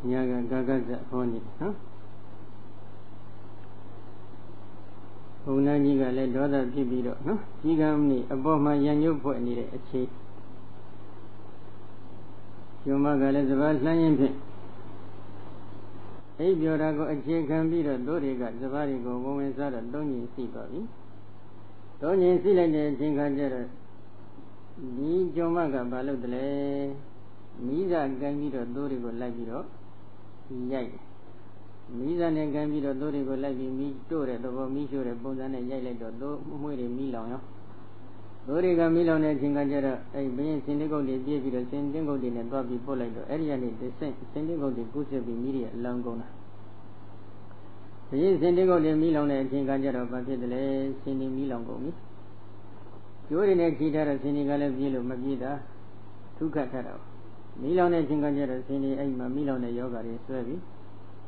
ညာကဂဂဇဟောနေနော်ဘုံနာကြီးကလည်းဒေါသဖြစ်ပြီးတော့နော်ကြီးကံနေအပေါ်မှာရံညုပ်ဖွဲ့နေတဲ့အချိန်ယုံမကလည်းစပါးလှမ်းရင်ဖြင့်အိပ်ပျော်တာကိုအခြေခံပြီးတော့တို့တွေကစပါးတွေကိုဝင်ဝင်စားတော့သုံးညင်ရှိပါပြီသုံးညင်ရှိလိုက်တဲ့အချိန်ခါကျတော့ဒီယုံမကဘာလုပ်တယ်လဲမိစားကန်ပြီးတော့တို့တွေကိုလိုက်ပြီးတော့ရိုက်မိစားနဲ့ကန်ပြီးတော့တို့တွေကိုလိုက်ပြီးမိတို့တဲ့သဘောမိရှို့တဲ့ပုံစံနဲ့ရိုက်လိုက်တော့တို့မွှေးတွေမိလောင်ရောတို့တွေကမိလောင်တဲ့အချိန်ကကျတော့အဲ့ဘင်းစင်တင်းကုတ်တွေပြေးပြီးတော့စင်တင်းကုတ်တွေနဲ့တွားပြီးပို့လိုက်တော့အဲ့ဒီကနေစင်တင်းကုတ်တွေကူးဆက်ပြီးမိတွေအလောင်းကုန်တာဘင်းစင်တင်းကုတ်တွေမိလောင်တဲ့အချိန်ကကျတော့ဘာဖြစ်တယ်လဲစင်တင်းမိလောင်ကုန်ပြီကျိုးတွေနဲ့ခြိထားတော့စင်တွေကလည်းပြေးလို့မပြေးတာထုခတ်ထားတော့မိလောင်တဲ့အချိန်ကကျတော့စင်တွေအဲ့မှာမိလောင်တဲ့ယောဂတွေဆွဲပြီး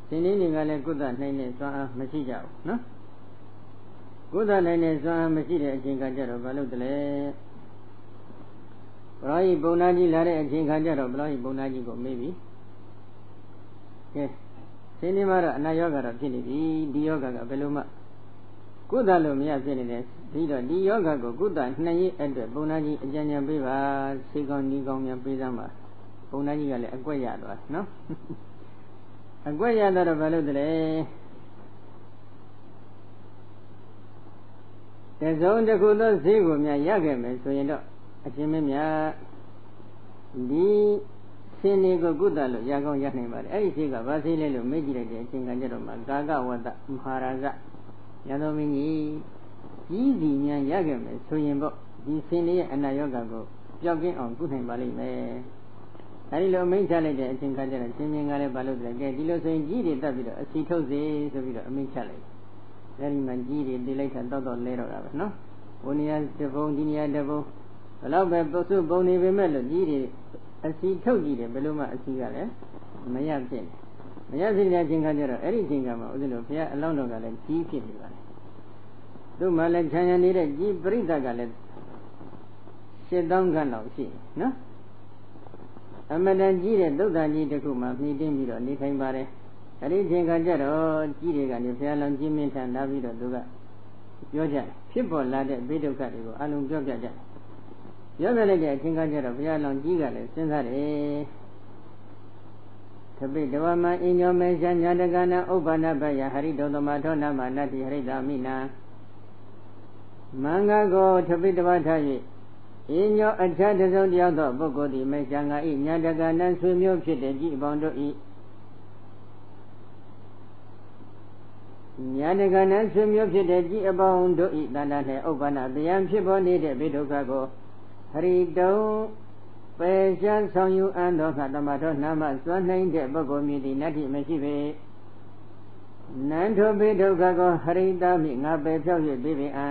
စင်တွေကလည်းကုသနိုင်တဲ့စွမ်းအားမရှိကြဘူးနော်ကုသနိုင်တဲ့စွမ်းအားမရှိတဲ့အချိန်ခါကျတော့ဘာလုပ်တယ်လဲဘလောဟိပုံနာကြီးလာတဲ့အချိန်ခါကျတော့ဘလောဟိပုံနာကြီးကိုမေးပြီကဲစင်ဒီမှာတော့အနာယောဂတော့ဖြစ်နေပြီဒီယောဂကဘယ်လိုမှကုသလို့မရဖြစ်နေတယ်ပြီးတော့ဒီယောဂကိုကုသနှံ့ရေးအတွက်ပုံနာကြီးအကြံဉာဏ်ပေးပါစေကောင်းဤကောင်းများပေးစမ်းပါပုံနာကြီးကလည်းအကွက်ရသွားနော်အကွက်ရတော့ဘာလို့တလဲတစုံတစ်ခုသောဈေးကိုများရခဲ့မယ်ဆိုရင်တော့အရှင်မင်းများဒီစင်လေးကိုကုသလို့ရကောင်းရနိုင်ပါတယ်အဲ့ဒီဈေးကဘာဈေးလဲလို့မေးကြည့်လိုက်တဲ့အချိန်ကကျတော့မှကာကဝတ္တမဟာရာဇရသောမင်းကြီးကြီးစီများရခဲ့မယ်ဆိုရင်ပေါ့ဒီစင်လေးရဲ့အနာရောဂါကိုပျောက်ကင်းအောင်ကုနိုင်ပါလိမ့်မယ်အဲဒီလိုအမိန့်ချလိုက်တဲ့အချိန်ခါကျတော့ရှင်မင်းကလည်းဘာလုပ်တယ်ကဲဒီလိုဆိုရင်ကြီးတွေတက်ပြီးတော့အစီထုတ်စေဆိုပြီးတော့အမိန့်ချလိုက်အဲဒီမှာကြီးတွေတိလိုက်တာတော့လဲတော့တာပဲနော်ဘုန်းကြီးတဘုံဒီနေရာတဘုံဘယ်တော့ပဲပုစုပုံနေပေမဲ့လို့ကြီးတွေအစီထုတ်ကြည့်တယ်ဘယ်လိုမှအစီကလည်းမရဖြစ်နေမရဖြစ်တဲ့အချိန်ခါကျတော့အဲ့ဒီအချိန်ကမှဦးဇင်းတို့ဘုရားအလောင်းတော်ကလည်းကြီးဖြစ်နေပါလေသူ့မှာလည်းခြံရံနေတဲ့ကြီးပရိသတ်ကလည်း7000ခန့်လောက်ရှိနော်အမတန်ကြီးတဲ့သုဒ္ဓကြီးတစ်ခုမှမှီတင်းပြီးတော့နေထိုင်ပါတယ်အဲ့ဒီအချိန်ခါကျတော့ကြီးတွေကနေဘုရားလောင်းကြီးမင်းထံလာပြီးတော့သူကပြောကြတယ်ဖြစ်ပေါ်လာတဲ့ဘေးဒုက္ခတွေကိုအလုံးပြောပြကြတယ်ပြောပြလိုက်တဲ့အချိန်ခါကျတော့ဘုရားလောင်းကြီးကလည်းစဉ်းစားတယ်သပိတဝမအညောမေဇာညာတကနာဥပ္ပန္နပယဟရိတောသမထောနမနတ္တိဟရိတာမိနာမင်္ဂကိုသပိတဝထား၍အညောအခြားတစ်စုံတယောက်သောပုဂ္ဂိုလ်သည်မေဇာငါဤညာတကနာဆွေမျိုးဖြစ်တဲ့ကြည်အပေါင်းတို့ဤညာတကနာဆွေမျိုးဖြစ်တဲ့ကြည်အပေါင်းတို့ဤတဏ္ဍာနှင့်ဥပ္ပန္နတရားဖြစ်ပေါ်နေတဲ့ဘေဒုက္ခကိုဟရိတုံပယ်ရှားဆောင်ယူအပ်သောခသမထောနာမစွမ်းနိုင်တဲ့ပုဂ္ဂိုလ်မြည်သည်နတ္တိမရှိပေနန္ထောဘေဒုက္ခကိုဟရိတာမိငါပယ်ဖြောက်၍ပြေပင်အံ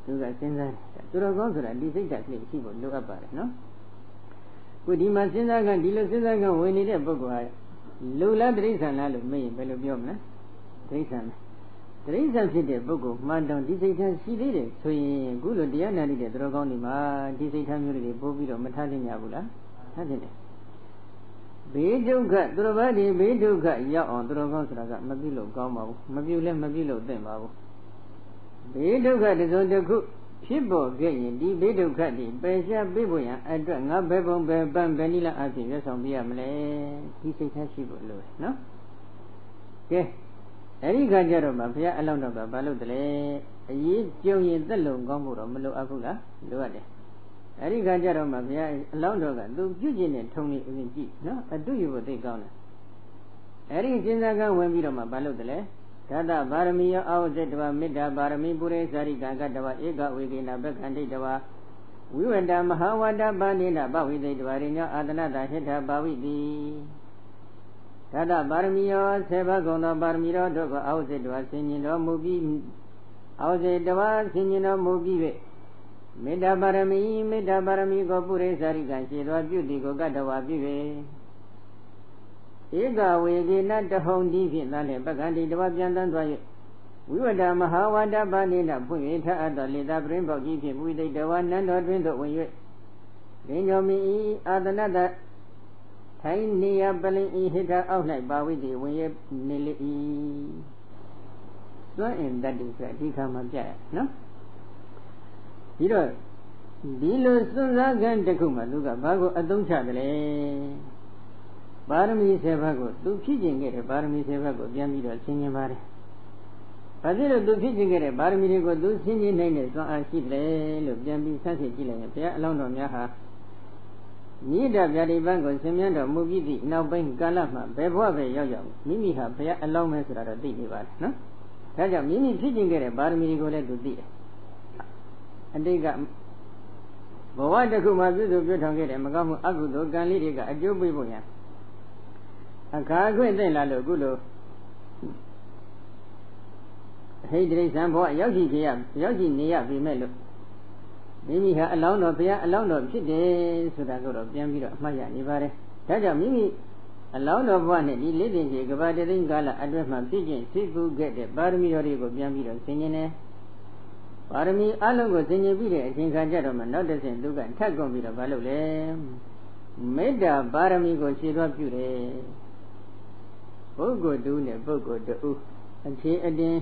သူကစဉ်းစားသူတော်ကောင်းဆိုတာဒီစိတ်ဓာတ်ကလေးရှိဖို့လိုအပ်ပါတယ်နော်ခုဒီမှာစဉ်းစားကဒီလိုစဉ်းစားကဝင်နေတဲ့ပုဂ္ဂိုလ်ဟာလူလားတိရစ္ဆာန်လားလို့မေးရင်ဘယ်လိုပြောမလဲတိရစ္ဆာန်တိရစ္ဆာန်ဖြစ်တဲ့ပုဂ္ဂိုလ်မှန်တော့ဒီစိတ်ဓာတ်ရှိသေးတယ်ဆိုရင်ခုလိုတရားနာနေတဲ့သူတော်ကောင်းတွေမှာဒီစိတ်ဓာတ်မျိုးတွေပို့ပြီးတော့မထားနိုင်ကြဘူးလားထားနိုင်တယ်ဘေးဒုက္ခသူတော်ဘာဒီဘေးဒုက္ခရောက်အောင်သူတော်ကောင်းဆိုတာကမပြုလို့ကောင်းပါဘူးမပြုလဲမပြုလို့သင့်ပါဘူးဘေးဒုက္ခတစ်စုံတစ်ခုဖြစ်ပေါ်ခဲ့ရင်ဒီဘေးဒုက္ခတွေပယ်ရှားပေးဖို့ရန်အတွက်ငါဘယ်ပုံဘယ်ပန်းဘယ်နည်းလားအဖြစ်ရွတ်ဆောင်ပြရမလဲဒီစိတ်ထားရှိဖို့လိုတယ်နော်ကဲအဲ့ဒီခါကျတော့မှဘုရားအလောင်းတော်ကဘာလို့တလဲအရေးကြုံရင်သက်လုံကောင်းဖို့တော့မလိုအပ်ဘူးလားလိုအပ်တယ်အဲ့ဒီခါကျတော့မှဘုရားအလောင်းတော်ကသူပြုကျင့်တဲ့ထုံလေးအရင်ကြည့်နော်အတုယူဖို့သိကောင်းတယ်အဲ့ဒီစဉ်းစားကဝင်ပြီးတော့မှဘာလို့တလဲဓာတပါရမီယောအာဝဇ္ဇတဝမေတ္တာပါရမီပုရိသရိကံကတဝဧကဝေကိနာဘက္ခန္တိတဝဝိဝတ္တမဟာဝတ္တပါဏိနဘဝိသိတဝရိညောအာတနတဟိထဘာဝိတိဓာတပါရမီယောဆေဘကုံသောပါရမီတော်တို့ကိုအာဝဇ္ဇတဝဆင်ញင်တော်မူပြီးအာဝဇ္ဇတဝဆင်ញင်တော်မူပြီး၍မေတ္တာပါရမီကိုပုရိသရိကံရှိသောပြုတိကိုကတဝပြု၍ဧကဝေကိနတဟုံတိဖြင့်သာလျှင်ပက္ခန္တိတဝပြန်တန်းသွား၍ဝိဝတ္တမဟာဝတ္တပါဏိနဖွင့်၍ထအပ်သောလေသာပရင်ပေါကြီးဖြင့်ဝိသိတဝနန္တော်တွင်သို့ဝင်၍ရင်းညောမိအာတနတ ထိုင်နေရပလင်ဤဟိတအောက်၌ပါဝိတိဝင်ရနေလေ၏စွန့်အင်တတ်တယ်ဆိုတာဒီခါမှာပြရနော်ပြီးတော့ဒီလိုစွန့်စားကံတစ်ခုမှသူကဘာကိုအသုံးချတယ်လဲပါရမီ7ပါးကိုသူဖြည့်ကျင်ခဲ့တဲ့ပါရမီ7ပါးကိုပြန်ပြီးတော့ဆင်ခြင်ပါတယ်ဘာဖြစ်လို့သူဖြည့်ကျင်ခဲ့တဲ့ပါရမီတွေကိုသူဆင်ခြင်နိုင်တဲ့စွမ်းအားရှိတယ်လို့ပြန်ပြီးဆန်းစစ်ကြည့်လိုက်ရင်ဘုရားအလောင်းတော်များဟာနိဒဗျာတိပံကိုဆင်မြန်းတော်မူပြီးသည့်နောက်ပိုင်းကာလမှာဘယ်ဘဝပဲရောက်ရောက်မိမိဟာဘုရားအလောင်းပဲဆိုတာတော့သိနေပါတယ်နော်ဒါကြောင့်မိမိဖြစ်ကျင်ခဲ့တဲ့ပါရမီတွေကိုလည်းသူသိတယ်အတိတ်ကဘဝတစ်ခုမှာပြည့်စုံပြည့်ထောင်ခဲ့တဲ့မကောင်းမှုအကုသိုလ်ကံလေးတွေကအကျိုးပေးဖို့ရန်အခါခွင့်သိလာလို့အခုလိုဟိတ်တိရစ္ဆာန်ဘဝရောက်ရှိနေရပြီမဲ့လို့မိမိဟာအလောင်းတော်ဘုရားအလောင်းတော်ဖြစ်တယ်ဆိုတာကိုတော့ပြန်ပြီးတော့အမှတ်ရနေပါတယ်ဒါကြောင့်မိမိအလောင်းတော်ဘဝနဲ့ဒီလေးတင်ကြီးကဘာတသိန်းကာလအတွင်းမှာပြည့်ကျင့်သိကုခဲ့တဲ့ပါရမီတော်တွေကိုပြန်ပြီးတော့ဆင်ခြင်တယ်ပါရမီအလုံးကိုဆင်ခြင်ပြီးတဲ့အချိန်ခါကျတော့မှနောက်တစ်ဆင့်သူကထပ်ကုန်ပြီးတော့မလုပ်လဲမေတ္တာပါရမီကိုရှင်းသွားပြုတယ်ပုဂ္ဂိုလ်တူနဲ့ပုဂ္ဂိုလ်တူအခြေအတင်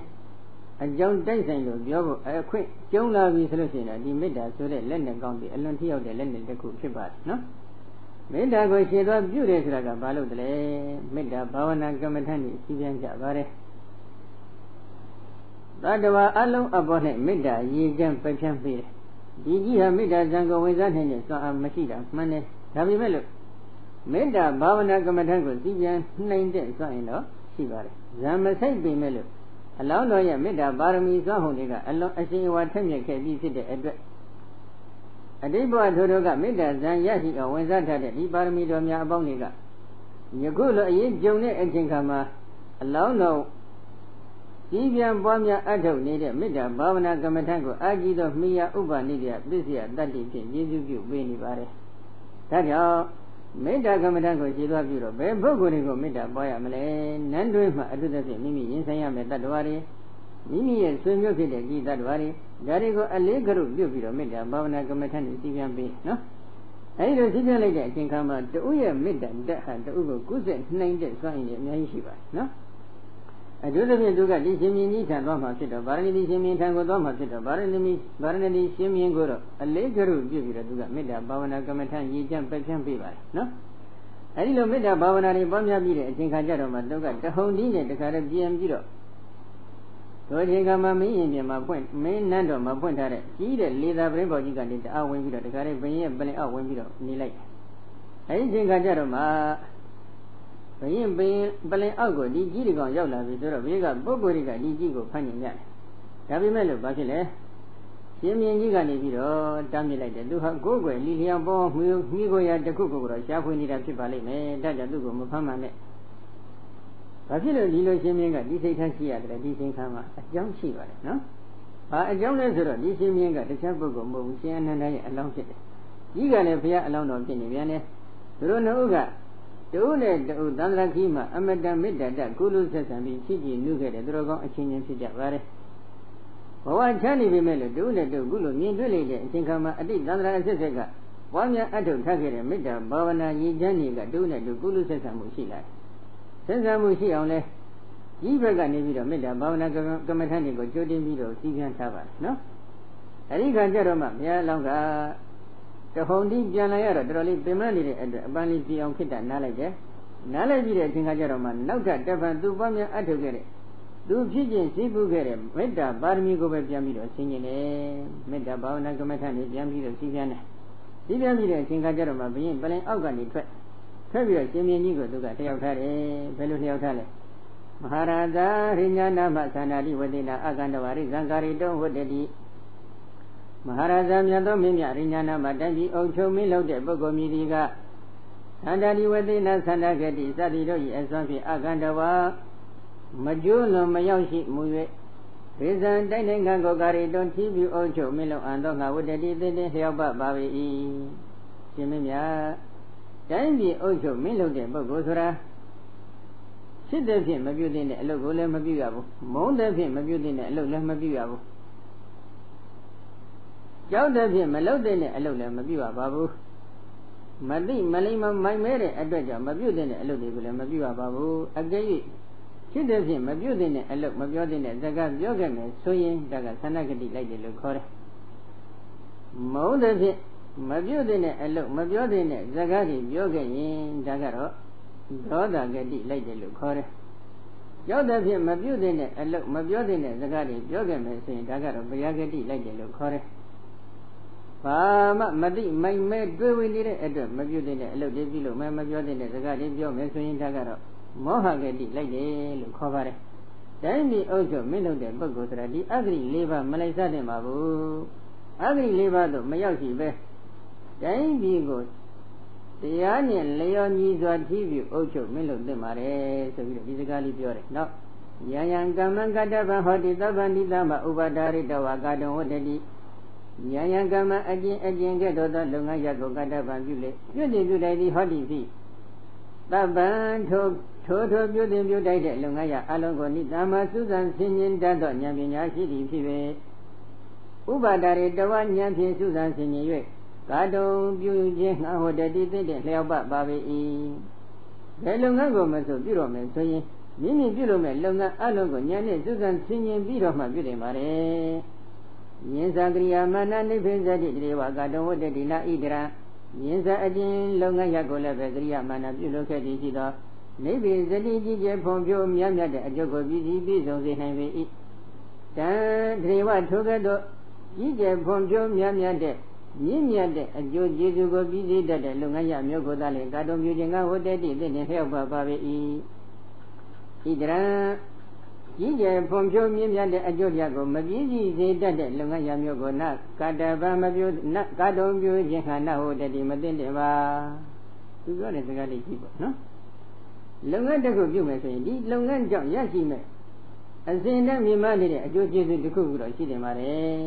အကြောင်းတိုက်ဆိုင်လို့ပြောဖို့အခွင့်ကျုံလာပြီဆိုလို့ရှိရင်ဒီမေတ္တာဆိုတဲ့လက်နဲ့ကောင်းပြီးအလွန်ထိရောက်တဲ့လက်နဲ့တစ်ခုဖြစ်ပါတယ်နော်မေတ္တာကိုရှင်းသွားပြုတယ်ဆိုတာကဘာလို့တလဲမေတ္တာဘာဝနာကမ္မထန်ကြီးစီးပြန်ကြပါတယ်သတ္တဝါအလုံးအပေါ်နဲ့မေတ္တာရည်ကြံပယ်ဖြန်းပေးတယ်ဒီကြီးဟာမေတ္တာဇံကိုဝင်စားနိုင်တဲ့စွမ်းအားမရှိတာမှန်တယ်ဒါပေမဲ့လို့မေတ္တာဘာဝနာကမ္မထန်ကိုစီးပြန်နိုင်တဲ့စွမ်းရင်တော့ရှိပါတယ်ဇံမဆိုင်ပေမဲ့လို့အလောင်းတော်ရဲ့မေတ္တာပါရမီစွမ်းဟုန်တွေကအလွန်အရှင်အဝါထက်မြက်ခဲ့ပြီးဖြစ်တဲ့အတွက်အတိတ်ဘဝထိုတို့ကမေတ္တာဇံရရှိအောင်ဝင်စားထားတဲ့ဒီပါရမီတော်များအပေါင်းတွေကယခုလိုအရင်ကြုံတဲ့အချိန်ခါမှာအလောင်းတော်ကြီးပြန်ပွားများအထုတ်နေတဲ့မေတ္တာဘာဝနာကမ္မထံကိုအာကြည့်သောမိယာဥပနိဒယပစ္စယတတ္တိဖြင့်ယေရှုပြုပေးနေပါတယ်။ဒါကြောင့်မေတ္တာကမ္မထံကိုရှင်းသွားပြုတော့ဘယ်ပုဂ္ဂိုလ်တွေကိုမေတ္တာပွားရမလဲ။နန်းတွင်းမှာအတုသဖြင့်မိမိရင်ဆိုင်ရမယ့်တတ္တဝါတွေမိမိရဲ့ဆွေမျိုးဖြစ်တဲ့ဒီတတ္တဝါတွေဒါတွေကိုအလေးကရုပြုပြီးတော့မေတ္တာဘာဝနာကမ္မထံကိုစီပြန်ပေးနော်။အဲဒီလိုစီပြန်လိုက်တဲ့အချိန်ခါမှာတဦးရဲ့မေတ္တာတက်ဟာတဦးကိုကုသနိုင်တဲ့စွမ်းရည်အများကြီးရှိပါတယ်နော်။အထူးသဖြင့်သူကဒီရှင်မြင်းကြီးထံသွားမှာဖြစ်တော့ဗာရဏသီရှင်မြင်းထံကိုသွားမှာဖြစ်တော့ဗာရဏသီရှင်မြင်းကိုတော့အလေးကရုပြုပြီးတော့သူကမေတ္တာဘာဝနာကမ္မထံရည်ကြံပယ်ဖြန်းပေးပါတယ်နော်အဲဒီလိုမေတ္တာဘာဝနာတွေပွားများပြီးတဲ့အချိန်ခါကျတော့မှသူကတဟုန်တီးနဲ့တခါတည်းပြန်ပြီးတော့တို့အချိန်ခါမှာမင်းရင်ပြင်မှာဖွင့်မင်းနန်းတော်မှာဖွင့်ထားတဲ့ကြီးတဲ့လေသာပရင်းပေါ်ကြီးကနေတအားဝင်ပြီးတော့တခါတည်းဘင်းရဲ့ပလင်အောက်ဝင်ပြီးတော့နေလိုက်အဲဒီအချိန်ခါကျတော့မှဘယင်ပလင်အောက်ကိုဒီကြီးတွေကောင်ရောက်လာပြီဆိုတော့ဘေးကပုဂ္ဂိုလ်တွေကဒီကြီးကိုဖမ်းနေကြတယ်။ဒါပေမဲ့လို့ဘာဖြစ်လဲရှင်မြင်းကြီးကနေပြီးတော့တားမြစ်လိုက်တယ်သူဟာကိုယ်ွယ်လီလျောင်ပေါ်မိကိုရတစ်ခုကိုတော့ရှားဖွေနေတာဖြစ်ပါလိမ့်မယ်။ဒါကြောင့်သူ့ကိုမဖမ်းမှနဲ့။ဘာဖြစ်လို့ဒီလိုရှင်မြင်းကဒီစိတ်ထားရှိရတယ်ဒီစိတ်ထားမှာအကြောင်းရှိပါတယ်နော်။ဘာအကြောင်းလဲဆိုတော့ဒီရှင်မြင်းကတခြားပုဂ္ဂိုလ်မဟုတ်ဘူးရှင်အနန္ဒရဲ့အလောင်းဖြစ်တယ်။ကြီးကလည်းဘုရားအလောင်းတော်ဖြစ်နေပြန်တယ်။သူတို့နှစ်ဦးကတူနဲ့တူသန္တရာခီးမှာအမတန်မေတ္တာတကုလူဆက်ဆံပြီးရှိကြည်နုခဲ့တဲ့သူတော်ကောင်းအချင်းချင်းဖြစ်ကြပါတယ်။ဘဝချမ်းနေပေမဲ့လို့တူနဲ့တူကုလူမြင်တွေ့လိုက်တဲ့အချိန်ခါမှာအတိတ်သန္တရာအဆက်ဆက်ကပွားများအထုတ်ထားခဲ့တဲ့မေတ္တာဘာဝနာရည်ချမ်းတွေကတူနဲ့တူကုလူဆက်ဆံမှုရှိလာတယ်။ဆက်ဆံမှုရှိအောင်လဲကြီးဘက်ကနေပြီးတော့မေတ္တာဘာဝနာကမ္မထန်တွေကိုကြိုတင်ပြီးတော့စီကံထားပါတယ်နော်။အဲဒီခါကျတော့မှဘုရားလောင်းကတဟုန်တီးပြန်လာရတော့တော်တော်လေးပင်မနေတဲ့အတွက်အပန်းလေးကြည်အောင်ခိတ္တနားလိုက်တယ်နားလိုက်ပြီးတဲ့အချိန်ခါကျတော့မှနောက်ထပ်တပံသူ့ပွားများအထုတ်ခဲ့တဲ့သူဖြစ်ခြင်းရှိမှုခဲ့တဲ့မေတ္တာပါရမီကိုပဲပြန်ပြီးတော့ဆင်ခြင်တယ်မေတ္တာဘာဝနာကမ္မထန်လေးပြန်ပြီးတော့စီးပြန်တယ်စီးပြန်ပြီးတဲ့အချိန်ခါကျတော့မှဘုရင်ပလင်အောက်ကနေထွက်ပြီးတော့ရှင်မြင်းကြီးကိုသူကတယောက်ထားတယ်ဘယ်လိုတယောက်ထားလဲမဟာရာဇာရိညာနာမသန္တာတိဝတိနာအကန္တဝရိဇံကာရီတုံဝတ္တိမဟာရာဇာမြတ်သောမင်းမြရိညာနာမှာတိုင်းပြည်အုပ်ချုပ်မင်းလုပ်တဲ့ပုဂ္ဂိုလ်မြည်ဒီကသန္တာတိဝတိနာသန္တာဂတိစသည်တို့၏အစွမ်းဖြင့်အကန္တဝါမကျိုးလွန်မရောက်ရှိမူ၍ဒေဇံတိုင်းနိုင်ငံကိုကာရီတွန်ထီးပြအုပ်ချုပ်မင်းလုပ်အံသောငါဝတ္တိသင်္တင်လျောက်ပပါ၏ရှင်မင်းမြတိုင်းပြည်အုပ်ချုပ်မင်းလုပ်တဲ့ပုဂ္ဂိုလ်ဆိုတာစစ်တဲ့ဖြင့်မပြုတ်တဲ့အလုပ်ကိုလည်းမပြုရဘူးမုန်းတဲ့ဖြင့်မပြုတ်တဲ့အလုပ်လည်းမပြုရဘူးကြောက်တဲ့ဖြင့်မလုပ်တဲ့အလုပ်လည်းမပြုရပါဘူး မသိမလိမ္မာမိုက်မဲတဲ့အတွက်ကြောင့်မပြုတ်တဲ့အလုပ်တွေကိုလည်းမပြုရပါဘူးအကယ်၍ဖြစ်တဲ့ဖြင့်မပြုတ်တဲ့အလုပ်မပြောတဲ့စကားပြောခဲ့မယ်ဆိုရင်ဒါကသန္နဂတိလိုက်တယ်လို့ခေါ်တယ်မဟုတ်တဲ့ဖြင့်မပြုတ်တဲ့အလုပ်မပြောတဲ့စကားတွေပြောခဲ့ရင်ဒါကတော့ဒေါသဂတိလိုက်တယ်လို့ခေါ်တယ်ရောက်တဲ့ဖြင့်မပြုတ်တဲ့အလုပ်မပြောတဲ့စကားတွေပြောခဲ့မယ်ဆိုရင်ဒါကတော့ဗျာဂတိလိုက်တယ်လို့ခေါ်တယ်ဘာမှမသိမိုက်မဲတွေးဝေနေတဲ့အတွက်မပြုတ်တဲ့အလုပ်တွေပြုလို့မပြောတဲ့စကားတွေပြောမယ်ဆိုရင်ဒါကတော့မောဟဂတိလိုက်တယ်လို့ခေါ်ပါတယ်တိုင်းပြည်အုပ်ချုပ်မင်းတို့တဲ့ပုဂ္ဂိုလ်ဆိုတာဒီအဂရိ၄ပါးမလိုက်စားတဲ့မှာဘူးအဂရိ၄ပါးတော့မရောက်ရှိပဲတိုင်းပြည်ကိုတရားနဲ့လျော်ညီစွာထီးပြီးအုပ်ချုပ်မင်းတို့သင့်ပါတယ်ဆိုပြီးတော့ဒီစကားလေးပြောတယ်နော်ယံယံကမ္မကတ္တဗံဟောတိသဗ္ဗန္တိသမဥပဒါရိတဝါကာတုံဝတ္တိယံယံကမ္မအကျင့်ကဲ့သို့သောလုပ်ငန်းရပ်ကိုကတ္တဗံပြုလေပြုတင်ပြုတိုက်သည်ဟောတိပြီသဗ္ဗံထိုပြုတင်ပြုတိုက်တဲ့လုပ်ငန်းရပ်အလုံးကိုနိသမ္မာစုစံဆင်ញင်တတ်သောဉာဏ်ပညာရှိသည်ဖြစ်ပေဥပဒါရိတဝါဉာဏ်ဖြင့်စုစံဆင်ញင်၍ကာတုံပြုခြင်းငှားဟောတတိသိတဲ့လျောက်ပပါပေ၏ဘယ်လုပ်ငန်းကိုမဆိုပြုတော့မယ်ဆိုရင်မိမိပြုလို့မဲ့လုပ်ငန်းအလုံးကိုဉာဏ်နဲ့စုစံဆင်ញင်ပြီးတော့မှပြုတယ်ပါတယ်ယင်းစာကရိယာမာနနိဗ္ဗေဇတိတေဝကာတုံဝတ္တိနာဣဒရယင်းစာအချင်းလုပ်ငန်းရပ်ကိုလည်းပဲကရိယာမာနပြုလုပ်ခဲ့သည်ရှိသောနိဗ္ဗေဇတိကြီးကျယ်ဖွံ့ဖြိုးမြတ်မြတ်တဲ့အကျိုးကိုပြည့်စုံစေနိုင်ပေ၏တံတေဝထိုကဲ့သို့ကြီးကျယ်ဖွံ့ဖြိုးမြတ်မြတ်တဲ့မြင့်မြတ်တဲ့အကျိုးကျေးဇူးကိုပြည့်တတ်တဲ့လုပ်ငန်းရမျိုးကိုသာလေကာတုံပြုခြင်းကဝတ္တတိသိတဲ့လျောက်ပါပေ၏ဣဒရံကြီးကျယ်ဖွံ့ဖြိုးမြင့်မြတ်တဲ့အကျိုးတရားကိုမပြည့်စုံစေတတ်တဲ့လုပ်ငန်းရမျိုးကိုနကာတဗံမပြုနကာတုံပြုခြင်းခန္ဓာဟောတတိမသိတဲ့ပါသူပြောတဲ့စကားလေးကြည့်ပေါ့နော်လုပ်ငန်းတစ်ခုပြုမယ်ဆိုရင်ဒီလုပ်ငန်းကြောင့်ရရှိမဲ့အစဉ်တည်းမြင်မနေတဲ့အကျိုးကျေးဇူးတစ်ခုခုတော့ရှိတယ်ပါတယ်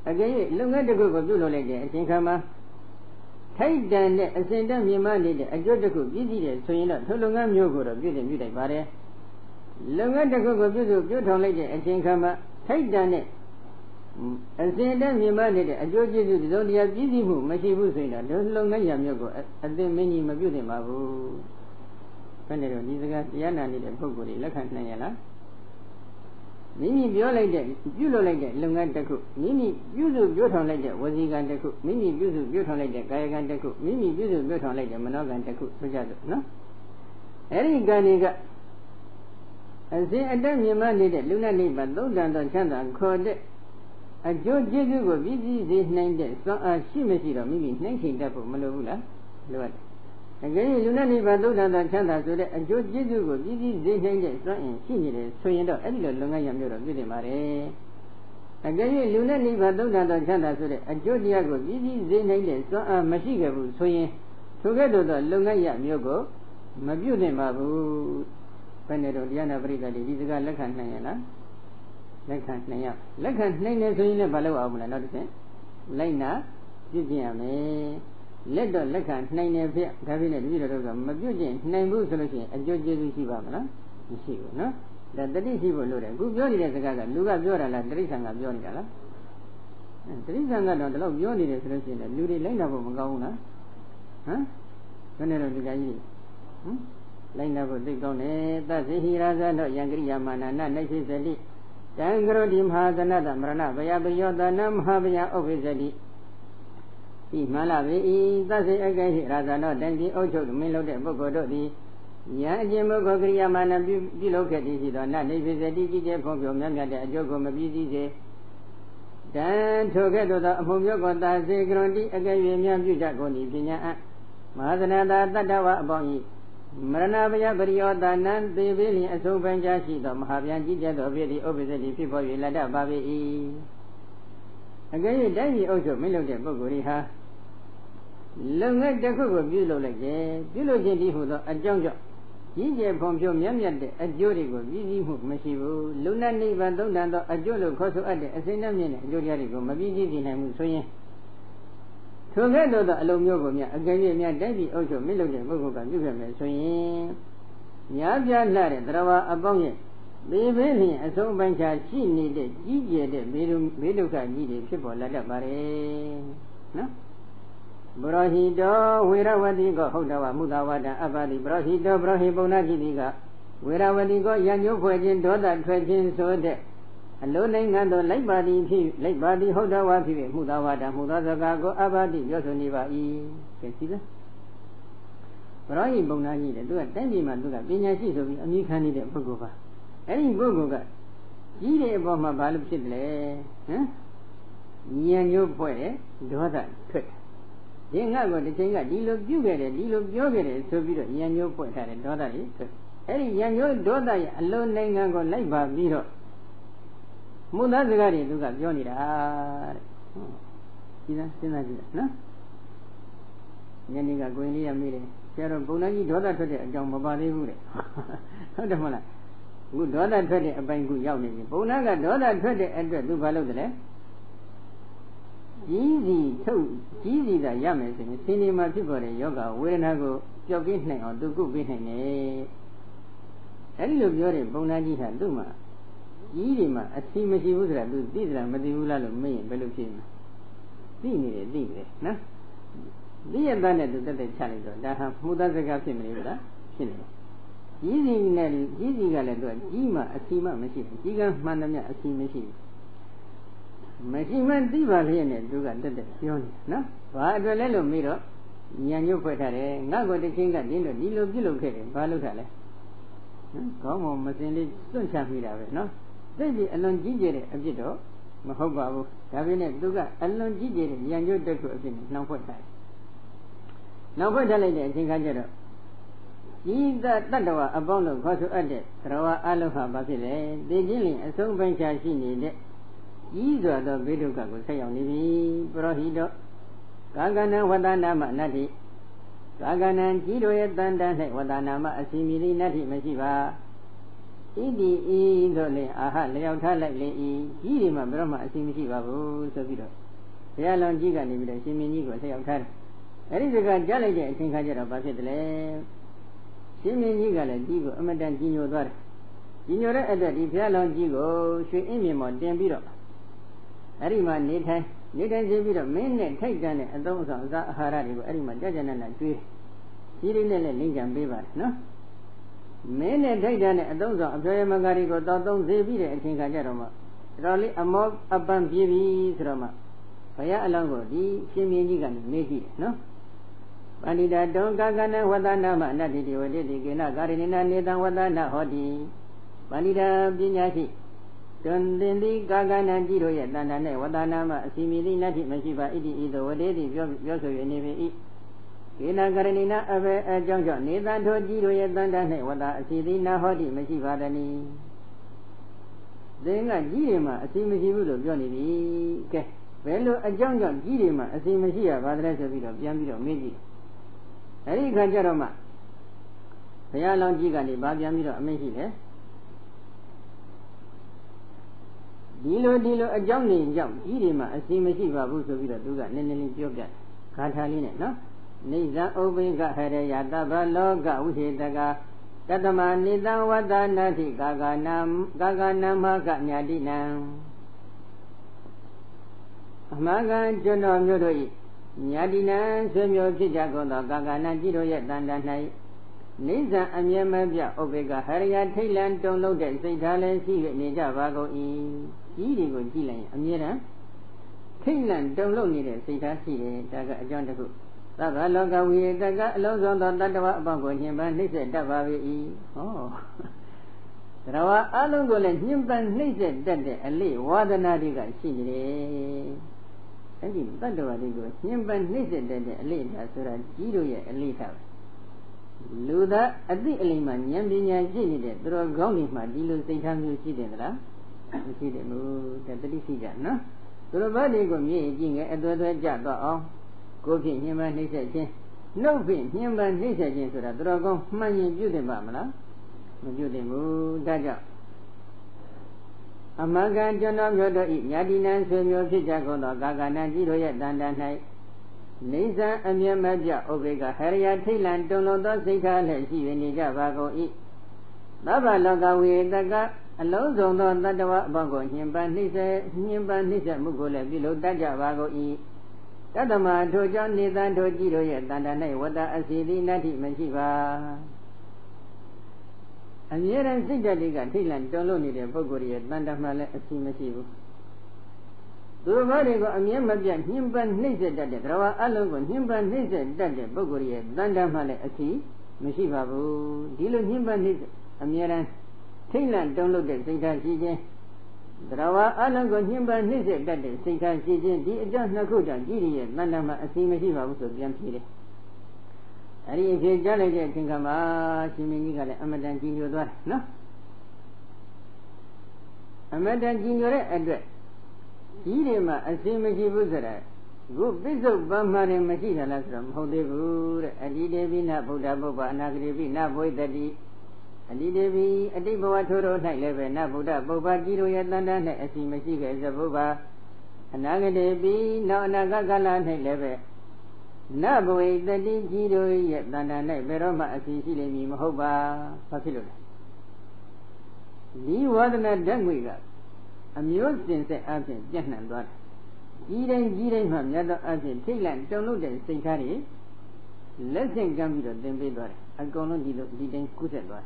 အကယ်၍လုပ်ငန်းတစ်ခုကိုပြုလုပ်လိုက်တဲ့အချိန်ခါမှာထိုက်တန်တဲ့အစဉ်တည်းမြင်မနေတဲ့အကျိုးတစ်ခုပြည့်စည်တယ်ဆိုရင်တော့ထိုလုပ်ငန်းမျိုးကိုတော့ပြုတင်ပြုလိုက်ပါတယ်လုပ်ငန်းတစ်ခုကိုပြုထောင်လိုက်တဲ့အချိန်ခါမှာထိုက်တန်တဲ့အစဉ်တည်းမြင်မနေတဲ့အကျိုးကျေးဇူးသုံးတရားပြည့်စည်မှုမရှိဘူးဆိုရင်တော့ဒီလုပ်ငန်းရမျိုးကိုအသိမင်းကြီးမပြုတင်ပါဘူးဘယ်နဲ့တော့ဒီစကားတရားနာနေတဲ့ပုဂ္ဂိုလ်တွေလက်ခံနိုင်ရလားမိမိပြောလိုက်တဲ့ပြုလုပ်လိုက်တဲ့လုပ်ငန်းတစ်ခုမိမိပြုစုပြောထောင်လိုက်တဲ့ဝစီကံတစ်ခုမိမိပြုစုပြောထောင်လိုက်တဲ့ကာယကံတစ်ခုမိမိပြုစုပြောထောင်လိုက်တဲ့မနောကံတစ်ခုဆိုကြစို့နော်အဲ့ဒီကံတွေကအစဉ်အတက်မြင်မနေတဲ့လူနဲ့နိဗ္ဗာန်သုံးတန်သောချမ်းသာခေါ်တဲ့အကျိုးကျေးဇူးကိုပြည့်စည်စေနိုင်တဲ့စွမ်းအားရှိမရှိတော့မိမိနှိမ့်ချိန်တတ်ဖို့မလိုဘူးလားလိုရတယ်အကယ်၍လူနဲ့နိဗ္ဗာန်သုံးတန်သောချမ်းသာဆိုတဲ့အကျိုးကျေးဇူးကိုပြည့်စည်စေနိုင်တဲ့စွမ်းအင်ရှိနေတယ်ဆိုရင်တော့အဲ့ဒီလိုလုပ်ငန်းရမျိုးတော့ပြည့်တယ်ပါတယ်အကယ်၍လူနဲ့နိဗ္ဗာန်သုံးတန်သောချမ်းသာဆိုတဲ့အကျိုးတရားကိုပြည့်စည်စေနိုင်တဲ့စွမ်းအားမရှိခဲ့ဘူးဆိုရင်ထိုကဲ့သို့သောလုပ်ငန်းရမျိုးကိုမပြုတ်နိုင်ပါဘူးဘယ်နဲ့တော့တရားနာပရိသတ်ဒီစကားလက်ခံနိုင်ရလားလက်ခံနိုင်ရလက်ခံနိုင်တယ်ဆိုရင်လည်းမလုပ်အောင်မလားနောက်တစ်ချက်လိုက်နာပြုကျင့်ရမယ်လက်တော့လက်ခံနိုင်တယ်ဖြစ်ဒါဖြစ်နေတပည့်တော်တို့ကမပြုကျင့်နိုင်ဘူးဆိုလို့ရှိရင်အကျိုးကျေးဇူးရှိပါမလားမရှိဘူးနော်ဒါတတိရှိဖို့လိုတယ်အခုပြောနေတဲ့စကားကလူကပြောတာလားတိရစ္ဆာန်ကပြောနေတာလားတိရစ္ဆာန်ကတော့ဒီလောက်ပြောနေတယ်ဆိုလို့ရှိရင်လူတွေလိုက်နာဖို့မကောင်းဘူးလားဟမ်ဘယ်နဲ့တော့ဒီကကြီးလိုက်နာဖို့သိကောင်းတယ်သစ္စေဟိရာဇနောယံကရိယာမာနနာနိုင်ဖြစ်စတိတံကရောတိမဟာသနတမရဏဘယပယောတနာမဟာဘယဥပ္ပိစတိဤမှန်လားပဲဤသစ္စေအကဲဟိရာဇနောတံဒီအုပ်ချုပ်မင်းလုပ်တဲ့ပုဂ္ဂိုလ်တို့သည်ဉာဏ်အကျင့်ပုဂ္ဂိုလ်ကရိယာမာနပြုလုပ်ခဲ့သည်ရှိသောနနိုင်ဖြစ်စတိကြည်ကျယ်ဖုံးပြောမြတ်မြတ်တဲ့အကျိုးကိုမပြည့်စည်စေတံထိုကဲ့သို့သောအမှုမျိုးကိုသာစေကရွန်တိအကဲ၍မြတ်ပြုကြကုန်၏ပညာအမဟာသနတာတတ္တဝအပေါင်း၏မရဏဘယပရိယောတနံသေပေလျင်အဆုံးပန်းချရှိသောမဟာဗျံကြီးကျယ်သောဖြစ်သည့်ဥပ္ပဇ္ဇတိဖြစ်ပေါ်၍လက်တပါပေ၏အကယ်၍တိုင်းပြည်အုပ်ချုပ်မင်းလုပ်တဲ့ပုဂ္ဂိုလ်ဤဟာလုပ်ငန်းတစ်ခုကိုပြုလုပ်လိုက်တယ်ပြုလုပ်ခြင်းဒီဟုသောအကြောင်းကြောင့်ကြီးကျယ်ဖွံ့ဖြိုးမြတ်မြတ်တဲ့အကျိုးတွေကိုပြည့်စည်မှုမရှိဘူးလူနဲ့နိဗ္ဗာန်သုံးတန်သောအကျိုးလို့ခေါ်ဆိုအပ်တဲ့အစဉ်နဲ့မြင့်တဲ့အကျိုးတရားတွေကိုမပြည့်စည်နိုင်ဘူးဆိုရင်ထိုကဲ့သို့သောအလုံးမျိုးကိုမြတ်အကယ်၍မြတ်တိုင်းပြည်အုပ်ချုပ်မင်းလုပ်တဲ့ပုဂ္ဂိုလ်ကပြုခဲ့မယ်ဆိုရင်ညာပြလှတဲ့တရားဝအပေါင်းရဲ့သေဘေးလျင်အဆုံးပိုင်းခြားရှိနေတဲ့ကြီးကျယ်တဲ့ဘေးဒုက္ခကြီးတွေဖြစ်ပေါ်လာတတ်ပါတယ်နော် ဘရောဟိတောဝေရဝတိကောဟုတ်တော်မူသာဝတံအပ္ပတိဘရောဟိတောဘရောဟိပုံနာတိတိကဝေရဝတိကောရံညုဖွဲ့ခြင်းဒေါသထွက်ခြင်းဆိုတဲ့အလုံးနိုင်ငံသို့လိုက်ပါသည်ဖြစ်လိုက်ပါသည်ဟုတ်တော်ဝါဖြစ်မူသာဝတံမူသာစကားကိုအပ္ပတိပြောဆိုနေပါ၏ကဲရှိလားဘရောဟိပုံနာကြီးတဲ့သူကတိုင်းပြည်မှာသူကပညာရှိဆိုပြီးအမိခံနေတဲ့ပုဂ္ဂိုလ်ပါအဲ့ဒီပုဂ္ဂိုလ်ကကြီးတဲ့အပေါ်မှာဘာလို့ဖြစ်တယ်လဲဟမ်ဉာဏ်ညို့ဖွဲ့တယ်ဒေါသထွက်တယ်ဒီငါကတစ်ချိန်ကဒီလိုပြုခဲ့တယ်ဒီလိုပြောခဲ့တယ်ဆိုပြီးတော့ဉာဏ်ညို့ဖွဲ့ထားတယ်ဒေါသကြီးထွက်အဲ့ဒီဉာဏ်ညို့ဒေါသရဲ့အလုံးနိုင်ငံကိုလိုက်ပါပြီးတော့မူသားစကားတွေသူကပြောနေတာတဲ့ဒီလားစဉ်းစားကြည့်လားနော်ညနေကကိုရင်လေးရမိတယ်ဆရာတော်ဘုံသားကြီးဒေါသထွက်တဲ့အကြောင်းမပါသေးဘူးတဲ့ဟုတ်တယ်မဟုတ်လားအခုဒေါသထွက်တဲ့အပိုင်းခုရောက်နေပြီဘုံသားကဒေါသထွက်တဲ့အတွက်သူဘာလုပ်တယ်လဲကြီးစီသာရမယ်ဆိုရင်စင်ဒီမှာဖြစ်ပေါ်တဲ့ယောဂဝေဒနာကိုပျောက်ကင်းနိုင်အောင်သူကုပေးနိုင်တယ်အဲဒီလိုပြောတဲ့ဘုံသားကြီးဟာသူ့မှာကြီးတွေမှာအစီမရှိဘူးဆိုတာသူသိသလားမသိဘူးလားလို့မေးရင်ဘယ်လိုဖြစ်မလဲသိနေတယ်နော်သိရတဲ့နဲ့သူတက်တက်ချလိုက်တော့ဒါဟာမှုသားစကားဖြစ်မနေဘူးလားဖြစ်နေတယ်ကြီးစီကလည်းသူကကြီးမှအစီမှမရှိဘူးကြီးကမှန်သမျှအစီမရှိဘူးမရှိမှန်းသိပါလျက်နဲ့သူကတက်တက်ပြောနေနော်ဘာအတွက်လဲလို့မေးတော့ညံညွတ်ဖွဲ့ထားတယ်ငါ့ကိုတစ်ချင်းကတင်းတော့ဒီလိုပြုလုပ်ခဲ့တယ်ဘာလုပ်တာလဲကောင်းမမစင်လေးစွန့်ချမိတာပဲနော်သိပြီအလွန်ကြီးကျယ်တဲ့အဖြစ်တော့မဟုတ်ပါဘူးဒါပေမဲ့သူကအလွန်ကြီးကျယ်တဲ့ညံညွတ်တက်ကိုအဖြစ်နှောင်ဖွဲ့ထားတယ်နှောင်ဖွဲ့ထားလိုက်တဲ့အချိန်ခါကျတော့ဤသတ္တဝါအပေါင်းတို့ခေါ်ဆိုအပ်တဲ့သရဝအလုံးဟာဘာဖြစ်လဲသိချင်းလင်အဆုံးပိုင်းခြားရှိနေတဲ့ဤစွာသောဘေဒုက္ခကိုဆက်ရောက်နေပြီပရောဟိတောကာကနံဝတ္တနာမနတ္တိကာကနံကြီးတို့ရဲ့တန်တန်း၌ဝတ္တနာမအစီမီလိနတ္တိမရှိပါဣတိဤသို့လည်းအာဟလျောက်ထားလိုက်လေဤကြီးတွေမှာဘယ်တော့မှအစီမရှိပါဘူးဆိုပြီးတော့ဘုရားလောင်းကြီးကနေပြီးတော့ရှင်မင်းကြီးကိုဆက်ရောက်ထားတယ်အဲဒီစကားကြားလိုက်တဲ့အချိန်ခါကျတော့ဘာဖြစ်တယ်လဲရှင်မင်းကြီးကလည်းကြီးကိုအမတန်ကြီးညိုသွားတယ်ကြီးညိုတဲ့အတွက်ဒီဘုရားလောင်းကြီးကိုရွှေအင်းမြေမှာတင်ပြီးတော့အဲ့ဒီမှာနေထိုင်စီပြီးတော့မင်းနဲ့ထိုက်တန်တဲ့အသုံးအဆောင်အစာအာဟာရတွေကိုအဲ့ဒီမှာကြကြနနကျွေးကြီးလေးနဲ့လည်းလိမ့်ကြံပေးပါတယ်နော်မင်းနဲ့ထိုက်တန်တဲ့အသုံးဆောင်အဖျော်ရမကားတွေကိုတောက်သုံးစေပြီးတဲ့အချိန်ခါကျတော့မှတော်လေးအမောအပန်းပြေးပြီဆိုတော့မှဘုရားအလောင်းကိုဒီရှင်မြင်းကြီးကနေမေးကြည့်တယ်နော်ပန္တိတာတောကာကနဝတ္တနာမအနတ္တိဝတိတိကေနကာရိဏနေတံဝတ္တနာဟောတိပန္တိတာပညာရှိတွင်တင်သည်ကာကနံကြီးတို့ရဲ့တဏ္ဍာနဲ့ဝတ္တနာမအစီမီလိနတ္တိမရှိပါဣတိဤသို့ဝတေတိပြောဆိုရနေပြီဤကေနကရဏိနာအဘေအကြောင်းကြောင့်နေတံထိုကြီးတို့ရဲ့တဏ္ဍာနဲ့ဝတ္တအစီတိနာဟောတိမရှိပါတည်းသင်ကကြီးတွေမှာအစီမရှိဘူးလို့ပြောနေပြီကဲဘယ်လိုအကြောင်းကြောင့်ကြီးတွေမှာအစီမရှိရပါသလဲဆိုပြီးတော့ပြန်ပြီးတော့မေးကြည့်အဲဒီခါကျတော့မှဘုရားလောင်းကြီးကနေဗာပြန်ပြီးတော့အမိန့်ရှိတယ်ဒီလိုအကြောင်းတွေကြောင့်ကြီးတွေမှာအစီမရှိပါဘူးဆိုပြီးတော့သူကနည်းနည်းလေးပြောပြဂါထာလေးနဲ့နော်နေဇံဥပိကဟရယတဗ္ဗလောကဝိဟေတကတတမနိတံဝတ္တနာတိကာကနံမကညာတိနံအမှန်ကန်ကျွန်းတော်မျိုးတို့၏ညာတိနံဆွေမျိုးဖြစ်ကြကုန်သောကာကနံကြီးတို့ရဲ့တန်တန်၌နိဇံအမြဲမပြဥပိကဟရယထိတ်လန့်တုန်လှုပ်တဲ့စိတ်ထားလည်းရှိနေကြပါကုန်၏ကြီးတွေကိုကြည့်လိုက်ရင်အမြဲတမ်းထိတ်လန့်တုန်လှုပ်နေတဲ့စိတ်ထားရှိတယ်ဒါကအကြောင်းတစ်ခုသဗ္ဗလောကဝိတကအလုံးစုံသောတတ္တဝအပေါင်းကိုညှဉ်းပန်းနှိမ့်ဆက်တတ်ပါ၏ဟောသရဝအလုံးကိုလည်းညှဉ်းပန်းနှိမ့်ဆက်တတ်တဲ့အလေဝါဒနာတွေကရှိနေတယ်အဲ့ဒီတတ္တဝတွေကိုညှဉ်းပန်းနှိမ့်ဆက်တတ်တဲ့အလေဒါဆိုတာကြီးတို့ရဲ့အလေထားလူသားအသိအလိမ္မာဉာဏ်ပညာရှိနေတဲ့သူတော်ကောင်းတွေမှာဒီလိုစိတ်ထားမျိုးရှိတယ်သလားမရှိတယ်ဘူးတတိရှိကြနော်သူတော်ဘာတွေကိုမြည်ကြည့်ငယ်အသွဲသွဲကြတော့အောင်ကိုယ်ဖြင့်ညှဉ်းပန်းနှိမ့်ဆက်ခြင်းနှုတ်ဖြင့်ညှဉ်းပန်းနှိမ့်ဆက်ခြင်းဆိုတာသူတော်ကောင်းမှန်ရင်ပြုတင်ပါမလားမပြုတင်ဘူးဒါကြောင့်အမကံကျွန်တော်မျိုးတို့ဤညာတိနံဆွေမျိုးဖြစ်ကြကုန်သောကာကနံကြီးတို့ရဲ့တန်တန်၌နေဇံအမြဲမပြဥပိကဟရယထိတ်လန့်တုန်လှုပ်သောစိတ်ထားလည်းရှိနေကြပါကုန်၏သဗ္ဗလောကဝိတကအလုံးစုံသောတတ္တဝအပေါင်းကိုညှဉ်းပန်းနှိမ့်ဆက်မှုကိုလည်းပြုလုပ်တတ်ကြပါကုန်၏ Tatama Toja Nithan Tojiro Yatana Wada Asidi Nati Mashiva Amira Sidaliga Tilan Doloni Bogori Bandamala Asimasibu Durvarigo Amiamabian Himban Nizet that the Rawa Alagon Himban Nizet that the Bogori Bandamala Asi Mashivabu Dilo Himban Nizet Amira Tilan Dolo de Sita Sije Drawa Alagon Himban Nizet that the Sita Sije the John Nakuta Giri Bandama Asimasiva so Yampire Ari Jalaja Tinkama Shiminiga Amadan Junior no Amadan Junior address Irima Asimaji Buzara Good Bishop Bamari Machina Lasram Hodebu Adidevina Buddha Boba Nagrivi Naboy Dadi Adidevi Adiboatoro Naileve Nabuda Boba Giro Yatana Asimajiga Zaboba Anagadevi Naganagala Naileve Naboy Dadi Giro Yatana Beroma Asili Mohoba Pasilur Lee Wadana Dangwiga Amused in the absent Jahnan Dwar. Giren from Yado Absent, Tilan, Tonu, and Sankari, less than Gambito than Bedor, a Gono didn't Kusadwar.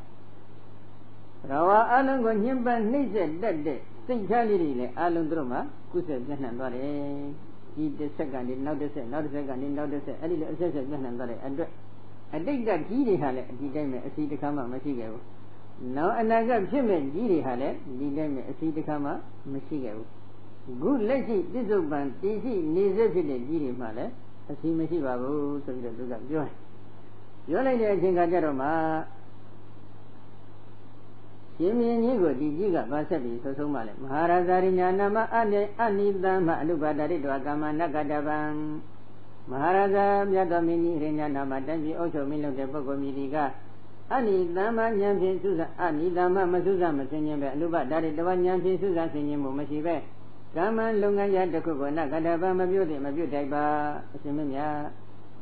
Rawa Alangon Himban Nizet that day, Sankari, Alundroma, Kusad Jahnan Dwar, eat the second, not the second, not the second, not the second, a little assessment Jahnan Dwar. I think that Giri Hale, the see the Kama Masigo. Now another Jimmy Giri Hale, Didem Sidikama, Michigan. Good lady, this open, Tisi, Nizet Giri Male, as he Meshibabu, so you look up joy. Your lady, I think Ajaroma Jimmy and Yigo, Digiga, Basabi, so Male, Maharazari Nama, Anida, Malubadari, Dwagama, Nagadaban, Maharaza, Yadomini, Renana, Danji, also Milo de Bogomiriga. Ani Dama Yampi Susan, Ani Dama Masuza Masinyabe, Luba, Dari, the one Yampi Susan Sinyamu Mashibe, Gaman Lungaya, the Kubo, Nagadaba, Mabuti, Mabutaiba, Simia,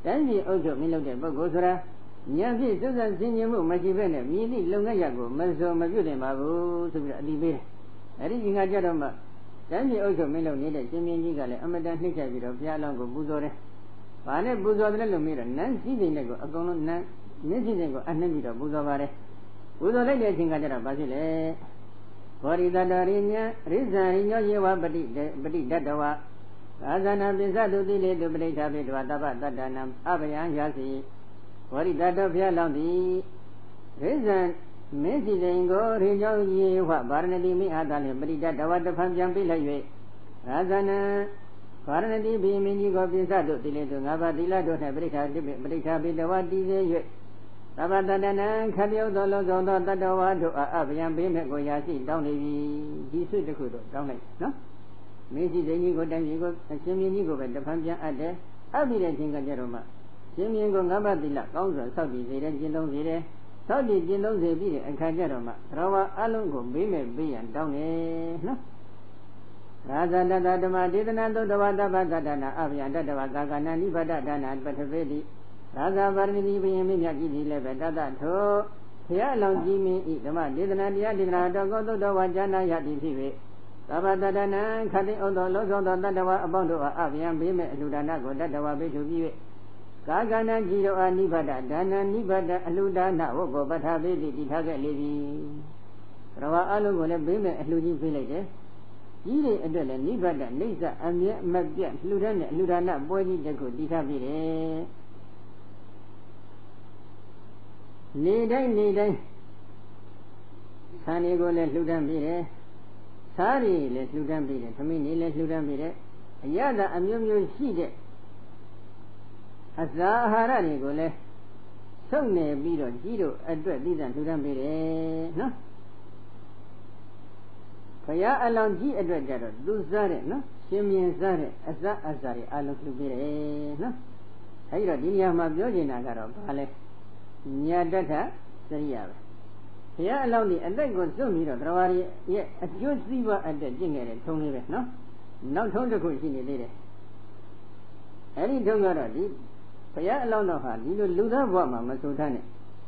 then the Ojo Milo de Bogosura, Yampi Susan Sinyamu Mashibe, Mili Lungayago, Maso Mabuti Mabu, Libe, Everything I got on. Then the Ojo Milo needed Simeon Gigale, Amadan Nisha, of Yalango Buzore, Pane Buzore Lumira, Nancy Dinego, a Gonon. Nisigo, Anamida, Buzavare. Buzole Singajara Basile. Corida Darinia, Rizarino Yewa, Badi Dadawa. Azana Bizadu Dile, the Breda Bedwadaba, Dadanam, Abayan Yasi. Corida Dovia Landi. Rizan, Mesidengo, Rino Yewa, Barnadi, Adali, Brida Dawa, the Panjampi Lay. Razana. Parnadi Biminigo Bizadu Dile, Navadilla, don't have Brita Bidawadi. Tabadana, Kabio Dolo, Dadawa, Abian Bimegoyasi, down the Sudakudo, down it, no? Mrs. Enigo, then you go, and Siminigo, and the Pampian Ade, Abidating a Jeroma. Simingo Gabadilla, Council, Saudi, Zero, Zero, Saudi, Gino, Zebiri, and Kajeroma, Rawa, Alungo, Bime, and down it, no? Raza Dadama didn't know the Vadabadana, Avian Dadava Gagana, Nibadana, but a very Raza Varni Yaki, Dada, to here long Jimmy, Idama, didn't go to the Wajana Yadi, Tabadana, cutting on the Lozo, Dadawa, Abondo, Avian Bime, Ludana, Dadawa, Betu, Gagana, Giro, Nibada, Dana, Nibada, Ludana, Ogo, but have it, it has a lady. Rawa Alu, Bime, Ludi village. Yiri Adela, Nibada, Lisa, Amia, Mabia, Ludana, Boy, the good, Ditabire. Niday, Sanigo let Ludan be Sari let Ludan be Tamini let Ludan be Yada, Amu Side. As the Harani go le, so ne Bido, Giro, address Lidan Ludan be, no? Kaya along G address Jaro, do Zare, no? Shimian Zare, Azari, Alok Lubire, no? Hayra Dinia Mabjojina Garo, Pale. Nyadata, Saria. Here allow the and then goes so near Travari, yet a good river at the Jinger, Tony, no? Not told the question did it. Any Dongara, Here allow no hard, you lose a woman, Masutane.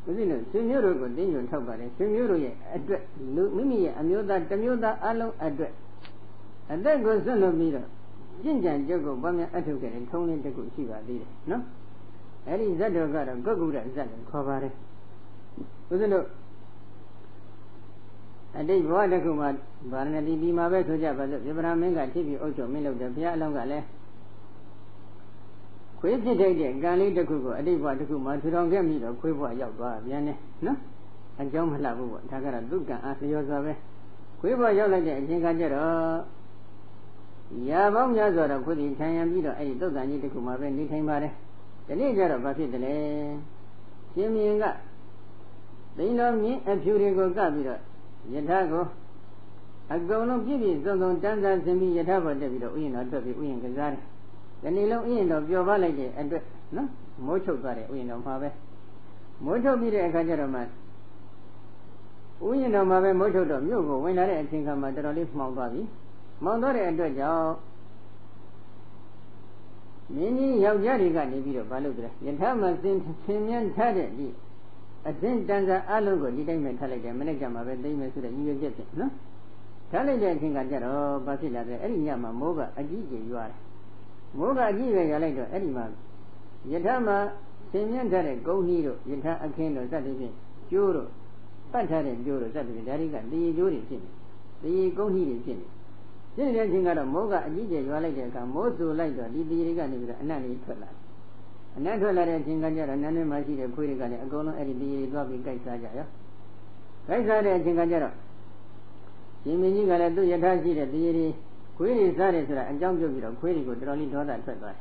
Within a senior good thing you talk about it, senior address, Mimi, Amuda, Tamuda, Alo address. And then goes on a mirror. ကျင့်ကြံကြုတ်ကိုဘာများအထုတ်ခဲ့တဲ့ထုံးလေးတစ်ခုရှိပါသေးတယ်နော်အဲ့ဒီဇတ်တော်ကတော့ကုက္ကုရဇတ်လို့ခေါ်ပါတယ်ဦးဇင်းတို့အတိတ်ဘဝတစ်ခုမှာဗာရဏသီပြည်မှာပဲဆိုကြပါစို့ပြပရာမင်းကထိပ်ပြီးအုပ်ချုပ်မင်းလုပ်တယ်ဘုရားအလောင်းကလည်းခွေးဖြစ်တဲ့ကံလေးတစ်ခုကိုအတိတ်ဘဝတစ်ခုမှာထူထောင်ခဲ့ပြီးတော့ခွေးဘဝရောက်သွားပြန်တယ်နော်အကြောင်းမလှဘူးပေါ့ဒါကတော့သူကံအားလျော်စွာပဲခွေးဘဝရောက်လိုက်တဲ့အချိန်ကကျတော့ရာပေါင်းများစွာတော့ခွေးဒီထိုင်ရန်ပြီးတော့အဲ့ဒီသုတ်တန်ကြီးတစ်ခုမှာပဲနေထိုင်ပါတယ်ဒီနေ့ကျတော့ဘာဖြစ်တယ်လဲရှင်မြင်းကသိန်းတော်မြင်းအဖြူတွေကိုကပ်ပြီးတော့ယထာကိုအကုန်လုံးပြည့်ပြည့်စုံစုံတန်းစားဆင်းပြီးယထာပေါ်တက်ပြီးတော့ဥယျာဉ်တော်တက်ပြီးဥယျာဉ်ကစားတယ်ဒီနေ့လုံးဥယျာဉ်တော်ပျော်ပါလိုက်တဲ့အတွက်နော်မိုးချုပ်သွားတယ်ဥယျာဉ်တော်မှာပဲမိုးထုတ်ပြီးတဲ့အခါကျတော့မှဥယျာဉ်တော်မှာပဲမိုးထုတ်တော့မြို့ကိုဝင်လာတဲ့အချိန်ခါမှာတော်တော်လေးမှောင်သွားပြီမှောင်သွားတဲ့အတွက်ကြောင့်မင်းကြီးယောက်ျားတွေကနေပြီးတော့မလုပ်ကြယထာမှာဆင်မြန်းထားတဲ့ဒီအစဉ်တန်စာအလုံးကိုဒီတိုင်းပဲထားလိုက်တယ်မနေ့ကမှပဲသိမ့်မယ်ဆိုတဲ့ရည်ရွယ်ချက်ဖြစ်နော်ထားလိုက်တဲ့အချိန်ကကြတော့ဘာဖြစ်လာလဲအဲ့ဒီညမှာမိုးကအကြီးကြီးရွာတယ်မိုးကအကြီးပဲရွာလိုက်တော့အဲ့ဒီမှာယထာမှာဆင်မြန်းထားတဲ့ဂုံကြီးတို့ယထာအခင်းတို့စသဖြင့်ကျိုးတို့ပတ်ထားတဲ့ကျိုးတို့စသဖြင့်ဒါတွေကတည်ကျိုးတွေဖြစ်နေတည်ဂုံကြီးတွေဖြစ်နေဖြစ်တဲ့အချိန်ကတော့မိုးကအကြီးကျယ်ရွာလိုက်တဲ့အခါမိုးဆူလိုက်တော့ဒီတည်တွေကနေပြီးတော့အနံ့လေးထွက်လာတယ်အနံ့ထွက်လာတဲ့အချိန်ကကျတော့နန်းထဲမှာရှိတဲ့ခွေးတွေကလည်းအကုန်လုံးအဲ့ဒီတည်တွေသွားပြီးကြိုက်စားကြရောကြိုက်စားတဲ့အချိန်ကကျတော့ရှင်မင်းကြီးကလည်းသူ့ယထာရှိတဲ့တည်တွေခွေးတွေစားတယ်ဆိုတာအကြောင်းပြုပြီးတော့ခွေးတွေကိုတော်တော်လေးဒေါသထွက်သွား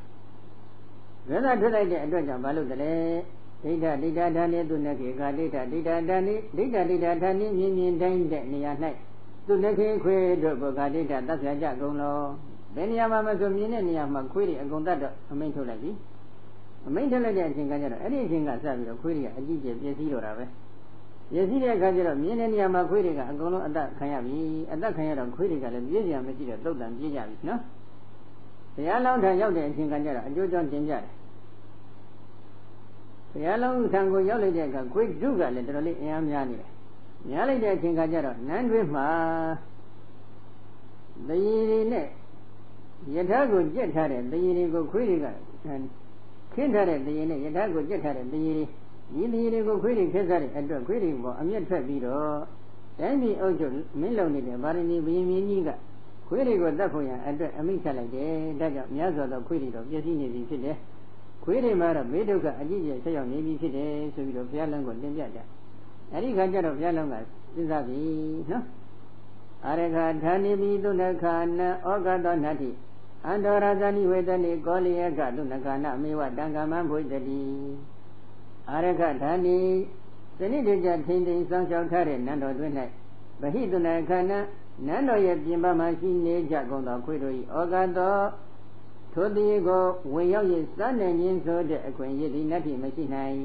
တယ်ဒေါသထွက်လိုက်တဲ့အတွက်ကြောင့်ဘာလို့တလဲဒိဋ္ဌဒိဋ္ဌဌာနေသူနခေကဒိဋ္ဌဒိဋ္ဌဌာနေဒိဋ္ဌဒိဋ္ဌဌာနေမြင်မြင်တိုင်းတဲ့နေရာ၌သူနခေခွေးတို့ကိုကဒိဋ္ဌသတ်ပြကြကုန်လို့ဘယ်နေရာမှာမဆိုမြင်တဲ့နေရာမှာခွေးတွေအကုန်တတ်တော့အမိန့်ထုတ်လိုက်ပြီအမိန့်ထုတ်လိုက်တဲ့အချိန်ကကျတော့အဲ့ဒီအချိန်ကစပြီးတော့ခွေးတွေကအကြီးကျယ်ပြည့်စည်တော့တာပဲပြည့်စည်တဲ့အခါကျတော့မြင်တဲ့နေရာမှာခွေးတွေကအကုန်လုံးအသက်ခံရပြီအသက်ခံရတော့ခွေးတွေကလည်းပြည့်စရာမရှိတော့တုတ်တန်ပြေးကြပြီနော်ဘုရားလောင်းထံရောက်တဲ့အချိန်ကကျတော့အကျိုးကြောင့်တင်ကြတယ်ဘုရားလောင်းထံကိုရောက်လိုက်တဲ့အခါခွေးဒုကလည်းတော်တော်လေးအင်အားများနေတယ်များလိုက်တဲ့အချိန်ကကျတော့နန်းတွင်းမှာတရေတွေနဲ့ယထာကိုကြက်ထားတဲ့တရေတွေကိုခွေးတွေကခင်းထားတဲ့တရေနဲ့ယထာကိုကြက်ထားတဲ့တရေတွေဒီတရေတွေကိုခွေးတွေခက်စားတဲ့အတွက်ခွေးတွေပေါ်အမျက်ထွက်ပြီးတော့တိုင်းပြည်အုပ်ချုပ်မင်းလုံနေတဲ့ဗာရဏီဘုရင်မင်းကြီးကခွေးတွေကိုတတ်ဖို့ရန်အတွက်အမိန့်ချလိုက်တယ်ဒါကြောင့်များစွာသောခွေးတွေတော့ပြည့်စည်နေပြီဖြစ်တယ်ခွေးတွေမှာတော့ဘေးဒုက္ခအကြီးကျယ်ဆက်ရောက်နေပြီဖြစ်တယ်ဆိုပြီးတော့ဘုရားလမ်းကိုတင်ပြကြအဲ့ဒီခါကျတော့ဘုရားလုံးကစဉ်းစားပြီနော်အာရခဌာနိပိသုဏခာနဩဃတောနတ္တိအန္တောရဇာနိဝေတနိကောလိယကသုဏခာနမေဝတံကမံဘုဒ္ဓတိအာရခဌာနိစနစ်တကျထိန်ထိန်စောင့်ရှောက်ထားတဲ့နန်းတော်တွင်၌ဗဟိသုဏခာနနန်းတော်ရဲ့ပြင်ပမှာရှိနေကြကုန်သောခွေးတို့၏ဩဃတောထိုတည်းကိုဝင်ရောက်၍စနိုင်ခြင်းဆိုတဲ့အခွင့်အရေးသည်နတ္တိမရှိနိုင်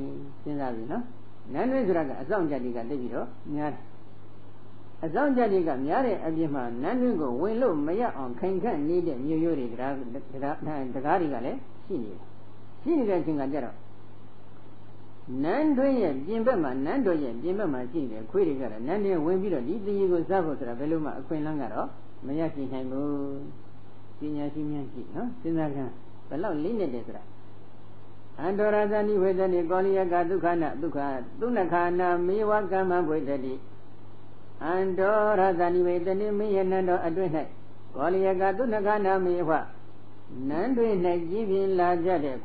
စဉ်းစားပြီနော်နန်းတွင်ဆိုတာကအဆောင်ကြတိကတိတ်ပြီးတော့များတယ်အဆောင်ကြတိကများတဲ့အပြင်မှာနန်းတွင်ကိုဝင်လို့မရအောင်ခိုင်ခန့်နေတဲ့မြို့ရိုးတွေတရားတွေကလည်းရှိနေတယ်ရှိနေတဲ့အချိန်ကကြတော့နန်းတွင်ရဲ့ပြင်ဘက်မှာနန်းတော်ရဲ့ပြင်ဘက်မှာရှိနေတဲ့ခွေးတွေကတော့နန်းတွင်ဝင်ပြီးတော့ဒီတရေကိုစားဖို့ဆိုတာဘယ်လိုမှအခွင့်အလမ်းကတော့မရရှိနိုင်ဘူးပညာရှိများရှိနော်စဉ်းစားကြဘယ်လောက်လေးနေတယ်ဆိုတာအန္တရာဇာနိဝေဒနိကောလိယကဒုက္ခနာဒုက္ခသုဏခာနာမေဝကမ္မဘွေတတိအန္တရာဇာနိဝေဒနိမေယနန္တောအတွင်း၌ကောလိယကသုဏခာနာမေဝနန်းတွင်၌ကြီးပြင်းလာကြတဲ့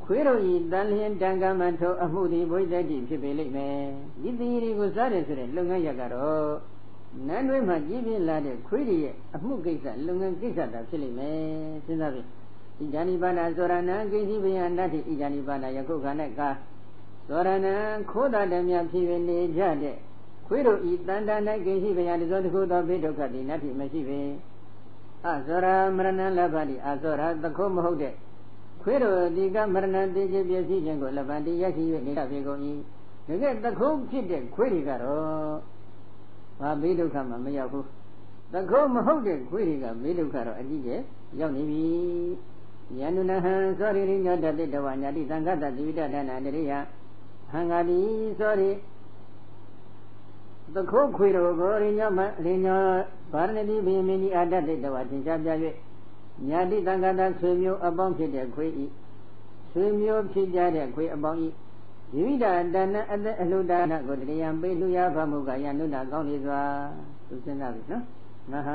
ခွေးတို့ဤတန်လျင်တန်ကမထိုအမှုသည်ဘွေတတိဖြစ်ပေလိမ့်မယ်ဒီသီရီကိုစားတယ်ဆိုတဲ့လုပ်ငန်းရကတော့နန်းတွင်မှာကြီးပြင်းလာတဲ့ခွေးတွေရဲ့အမှုကိစ္စလုပ်ငန်းကိစ္စတာဖြစ်လိမ့်မယ်စဉ်းစားပြီဣဇာနိပါဏသောရဏံကိသိဘယနတ္တိဣဇာနိပါဏယခုခဏကသောရဏံခိုးတာတည်းများဖြစ်နေကြတဲ့ခွေးတို့ဤတန်တန်၌ကိသိဘယတသောတခုသောဘေဒုက္ခတိနတ္တိမရှိပေအသောရမရဏံလဘတိအသောရသခိုးမဟုတ်တဲ့ခွေးတို့ဒီကမရဏံတေခြင်းပြည့်စည်ခြင်းကိုလဘတိရရှိ၍နေတာဖြစ်ကုန်၏တကယ်သခိုးဖြစ်တဲ့ခွေးတွေကတော့ဘာဘေဒုက္ခမှမရောက်ဘူးသခိုးမဟုတ်တဲ့ခွေးတွေကဘေဒုက္ခတော့အကြီးကျယ်ရောက်နေပြီယန္တုနဟံသောရိရိညတတိတဝညာတိသံဃတတိဝိတဒနာတရိယဟံဃာတိသောရိသခိုးခွေတို့ကိုရိညမရိညဗာရဏတိဘိမင်းကြီးအာတတိတဝသင်္ချာပြ၍ ညာတိတံဃာတဆွေမျိုးအပေါင်းဖြစ်တဲ့ခွေဤဆွေမျိုးဖြစ်ကြတဲ့ခွေအပေါင်းဤဒီဝိဒတဏအသက်အလှူဒါနကိုတရားပေးလူရဖမှုကယန္တုနာကောင်းနေစွာသူစဉ်းစားပြီနော်ငါဟ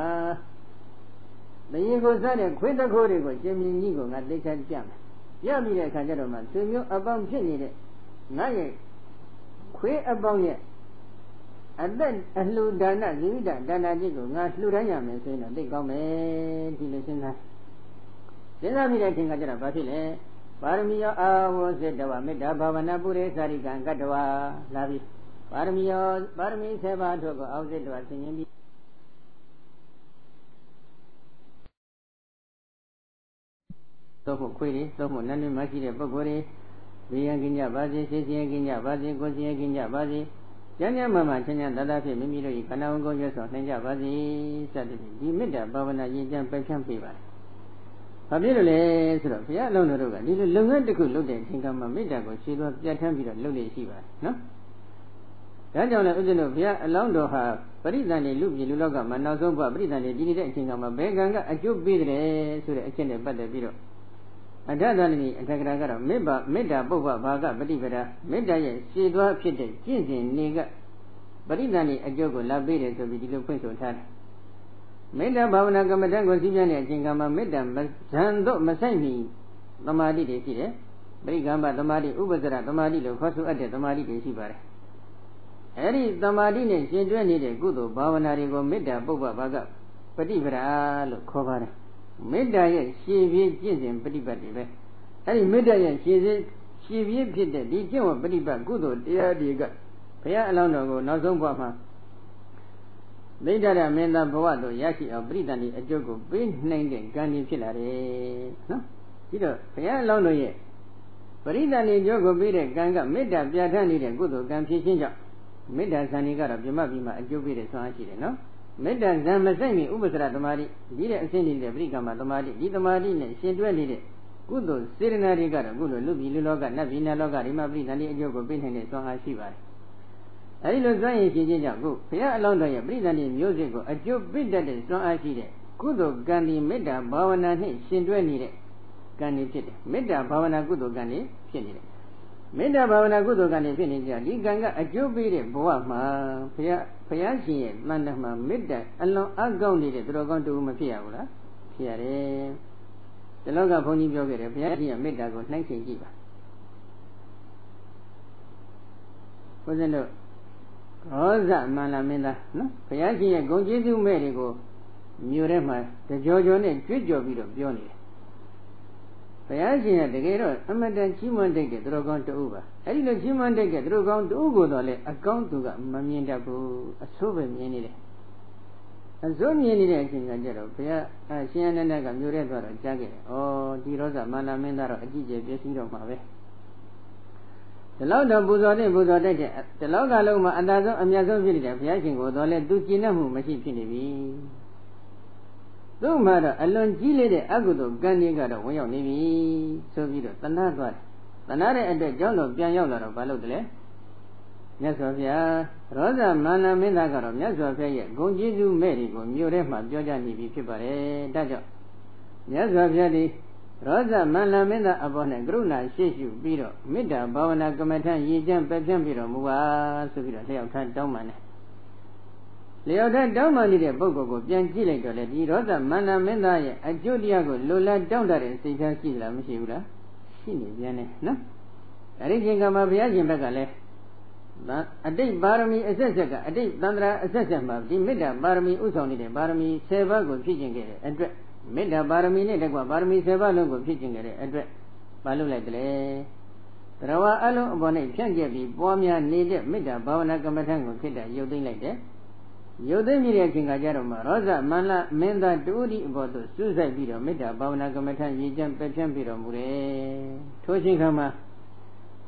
ာတရင်ကိုစတဲ့ခွေတခိုးတွေကိုရှင်မြင်းကြီးကိုငါသိချကြမယ်ပြပြီးတဲ့အခါကျတော့မှဆွေမျိုးအပေါင်းဖြစ်နေတဲ့ငါရဲ့ခွေအပေါင်းရဲ့အသက်အလှူဒါနဇိဝိဒဒါနကြီးကိုငါလှူဒန်းရမယ်ဆိုရင်တော့သိကောင်းမယ်ဒီလိုစဉ်းစားပြီးတဲ့အချိန်ကကျတော့ဘာဖြစ်လဲပါရမီယောအာဝဇ္ဇတဝမေတ္တာဘာဝနာပုရိသရိကံကတ္တဝလာပြီပါရမီ7ပါးတို့ကိုအောက်ဇ္ဇတဝဆင်ញင်ပြီးသို့မဟုတ်ခွေးတွေသို့မဟုတ်နတ်နွေမရှိတဲ့ပုဂ္ဂိုလ်တွေဘေးရန်ကင်းကြပါစေစိတ်ဆင်းရဲကင်းကြပါစေကိုယ်ဆင်းရဲကင်းကြပါစေကျမ်းကျမ်းမှန်မှန်ချမ်းချမ်းသာသာဖြင့်မိမိတို့၏ခန္ဓာဝန်ကိုယ်ရွတ်ဆောင်နိုင်ကြပါစေစသဖြင့်ဒီမေတ္တာဘာဝနာရည်ကြံပယ်ဖြန့်ပေးပါတယ်။ဘာဖြစ်လို့လဲဆိုတော့ဘုရားအလုံးတော်တို့ကဒီလိုလုပ်ငန်းတစ်ခုလုပ်တဲ့အချိန်ကမှမေတ္တာကိုရှင်းသွားပြဋ္ဌာန်းပြီးတော့လုပ်နေရှိပါတယ်နော်။ဒါကြောင့်လည်းဥစ္စလို့ဘုရားအလောင်းတော်ဟာပရိသန်နေလူပြည်လူလောကမှာနောက်ဆုံးဘပရိသန်နေဒီနေတဲ့အချိန်ကမှဘယ်ကံကအကျိုးပေးတယ်ဆိုတဲ့အချက်နဲ့ပတ်သက်ပြီးတော့အဋ္ဌသန္တိအထက်ကရာကတော့မေတ္တာပုပ္ပဘာကပฏิပဒါမေတ္တာရဲ့ရှည်သွားဖြစ်တဲ့ကျင့်စဉ်နေကပရိသန်နေအကျိုးကိုလာပေးတယ်ဆိုပြီးဒီလိုဖွင့်ဆိုထားတယ်မေတ္တာဘာဝနာကမ္မဋ္ဌာန်းကိုသိပြတဲ့အချိန်ကမှမေတ္တာဇံတော့မဆိုင်မီသမာဓိတွေရှိတယ်ပရိကမ္မသမာဓိဥပဇ္ဇရသမာဓိလို့ခေါ်ဆိုအပ်တဲ့သမာဓိတွေရှိပါတယ်အဲဒီသမာဓိနဲ့ရှင်တွဲနေတဲ့ကုသိုလ်ဘာဝနာတွေကိုမေတ္တာပုပ္ပဘာကပฏิပဒါလို့ခေါ်ပါတယ်မေတ္တာရဲ့ရှည်ပြေးကျင့်စဉ်ပฏิပတ်တွေပဲအဲဒီမေတ္တာရဲ့ရှည်ပြေးဖြစ်တဲ့ဒီကျင့်ဝတ်ပฏิပတ်ကုသိုလ်တရားတွေကဘုရားအလောင်းတော်ကိုနောက်ဆုံးဘဝမှာဒိဋ္ဌရမင်းသားဘဝတို့ရရှိအောင်ပရိသတ်ဒီအကျိုးကိုပေးနိုင်တဲ့ကံကြီးဖြစ်လာတယ်နော်ပြီးတော့ဘုရားအလောင်းတော်ရဲ့ပရိသတ်ဒီအကျိုးကိုပေးတဲ့ကံကမေတ္တာပြဋ္ဌာန်းနေတဲ့ကုသိုလ်ကံဖြစ်ခြင်းကြောင့်မေတ္တာဇန်ကြီးကတော့ပြမပြီးမှအကျိုးပေးတဲ့ဆွမ်းအားရှိတယ်နော်မေတ္တာဇံမဆိုင်မီဥပ္ပစရသမာဓိဒီတဲ့အဆင့်နေတဲ့ပရိကမ္မသမာဓိဒီသမာဓိနဲ့ရှင်တွဲနေတဲ့ကုသိုလ်စေတနာတွေကတော့ကုသိုလ်လူပြည်လူလောကနတ်ပြည်နတ်လောကဒီမှာပရိသန္တိအကျိုးကိုပေးနိုင်တဲ့ဆွမ်းအားရှိပါတယ်။အဲဒီလိုစွမ်းရည်ရှိခြင်းကြောင့်ခုဘုရားအလောင်းတော်ရဲ့ပရိသန္တိမျိုးစစ်ကိုအကျိုးပေးတတ်တဲ့ဆွမ်းအားရှိတဲ့ကုသိုလ်ကံဒီမေတ္တာဘာဝနာနဲ့ရှင်တွဲနေတဲ့ကံတွေဖြစ်တယ်။မေတ္တာဘာဝနာကုသိုလ်ကံတွေဖြစ်နေတယ်။မေတ္တာဘာဝနာကုသိုလ်ကံတွေဖြစ်နေကြဒီကံကအကျိုးပေးတဲ့ဘဝမှာဘုရားရှင်ရဲ့တန်တမှာမေတ္တာအလွန်အကောင်းနေတဲ့သူတော်ကောင်းတူမဖြစ်ရဘူးလားဖြစ်ရတယ်ဒီလောကဘုန်းကြီးပြောခဲ့တယ်ဘုရားရှင်ရဲ့မေတ္တာကိုနှိုင်းချိန်ကြည့်ပါဘုရားတို့ရောဇမန္လမင်းသားနော်ဘုရားရှင်ရဲ့ဂုဏ်ကျေးဇူးမဲ့တွေကိုမြို့ထဲမှာကြောကြောနဲ့ကြွကြော်ပြီးတော့ပြောနေတယ်ဘုရားရှင်ကတကယ်တော့အမတန်ကြီးမွန်တဲ့သူတော်ကောင်းတူပါအဲ့ဒီလိုကြီးမွန်တဲ့သူတော်ကောင်းတူကိုတော့လေအကောင်းသူကမမြင်တတ်ဘူးအဆိုးပဲမြင်နေတယ်အဆိုးမြင်နေတဲ့အချိန်ကကျတော့ဘုရားရှင်အနန္ဒကမြို့ထဲသွားတော့ကြားခဲ့တယ်ဩဒီရောဇမန္လမင်းသားတော့အကြည့်ကျပြည့်စည်တော့မှာပဲဒီလောက်တော့ပူဇော်တဲ့ဒီလောကလုံးမှာအတားဆုံးအမြတ်ဆုံးဖြစ်နေတဲ့ဘုရားရှင်ကိုတော့လေသူကျင့်တတ်မှုမရှိဖြစ်နေပြီသူ့မှာတော့အလွန်ကြီးလေးတဲ့အကုသိုလ်ကံတွေကတော့ဝင်ရောက်နေပြီဆိုပြီးတော့တဏှာသွားတယ်တဏှာတဲ့အတွက်ကြောင့်တော့ပြန်ရောက်လာတော့ဘာလုပ်တယ်လဲမြတ်စွာဘုရားရောဇမန္လမင်းသားကတော့မြတ်စွာဘုရားရဲ့ဂုဏ်ကျေးဇူးမဲ့တွေကိုမြို့ထဲမှာပြောကြနေပြီဖြစ်ပါတယ်ဒါကြောင့်မြတ်စွာဘုရားဒီရောဇမန္လမင်းသားအပေါ်နဲ့ကရုဏာရှိရှုပြီးတော့မေတ္တာဘာဝနာကမ္မထရည်ကြံပယ်ဖြန့်ပြီးတော့မူပါဆိုပြီးတော့လျှောက်ထားတောင်းပန်တယ်လျှောက်ထားတောင်းပန်နေတဲ့ပုဂ္ဂိုလ်ကိုပြန်ကြည့်လိုက်တော့လေဒီရောဇမန္လမင်းသားရဲ့အကျိုးတရားကိုလိုလားတောင်းတတဲ့စိတ်ထားရှိလားမရှိဘူးလားရှိနေပြန်တယ်နော်အဲဒီချိန်ကမှဘုရားရှင်ဘက်ကလည်းအတိတ်ပါရမီအဆက်ဆက်ကအတိတ်သန္တရာအဆက်ဆက်မှာဒီမေတ္တာပါရမီဥဆောင်နေတဲ့ပါရမီ10ပါးကိုဖြည့်ကျင့်ခဲ့တဲ့အတွက်မေတ္တာပါရမီနဲ့တကွပါရမီ10ပါးလုံးကိုဖြည့်ကျင့်ခဲ့တဲ့အတွက်မလုပ်လိုက်တယ်တရားဝအလုံးအပေါ်နဲ့ဖြန့်ကျက်ပြီးပွားများနေတဲ့မေတ္တာဘာဝနာကမ္မထံကိုဖြစ်တဲ့ရုပ်သိမ်းလိုက်တယ်ရုပ်သိမ်းပြီးတဲ့အချိန်ကကြတော့မှရောဇမန္လမင်းသားတူဒီအပေါ်သို့စူးစိုက်ပြီးတော့မေတ္တာဘာဝနာကမ္မထံရည်ကြံပယ်ဖြန့်ပြီးတော်မူတယ်ထိုချိန်ခါမှာ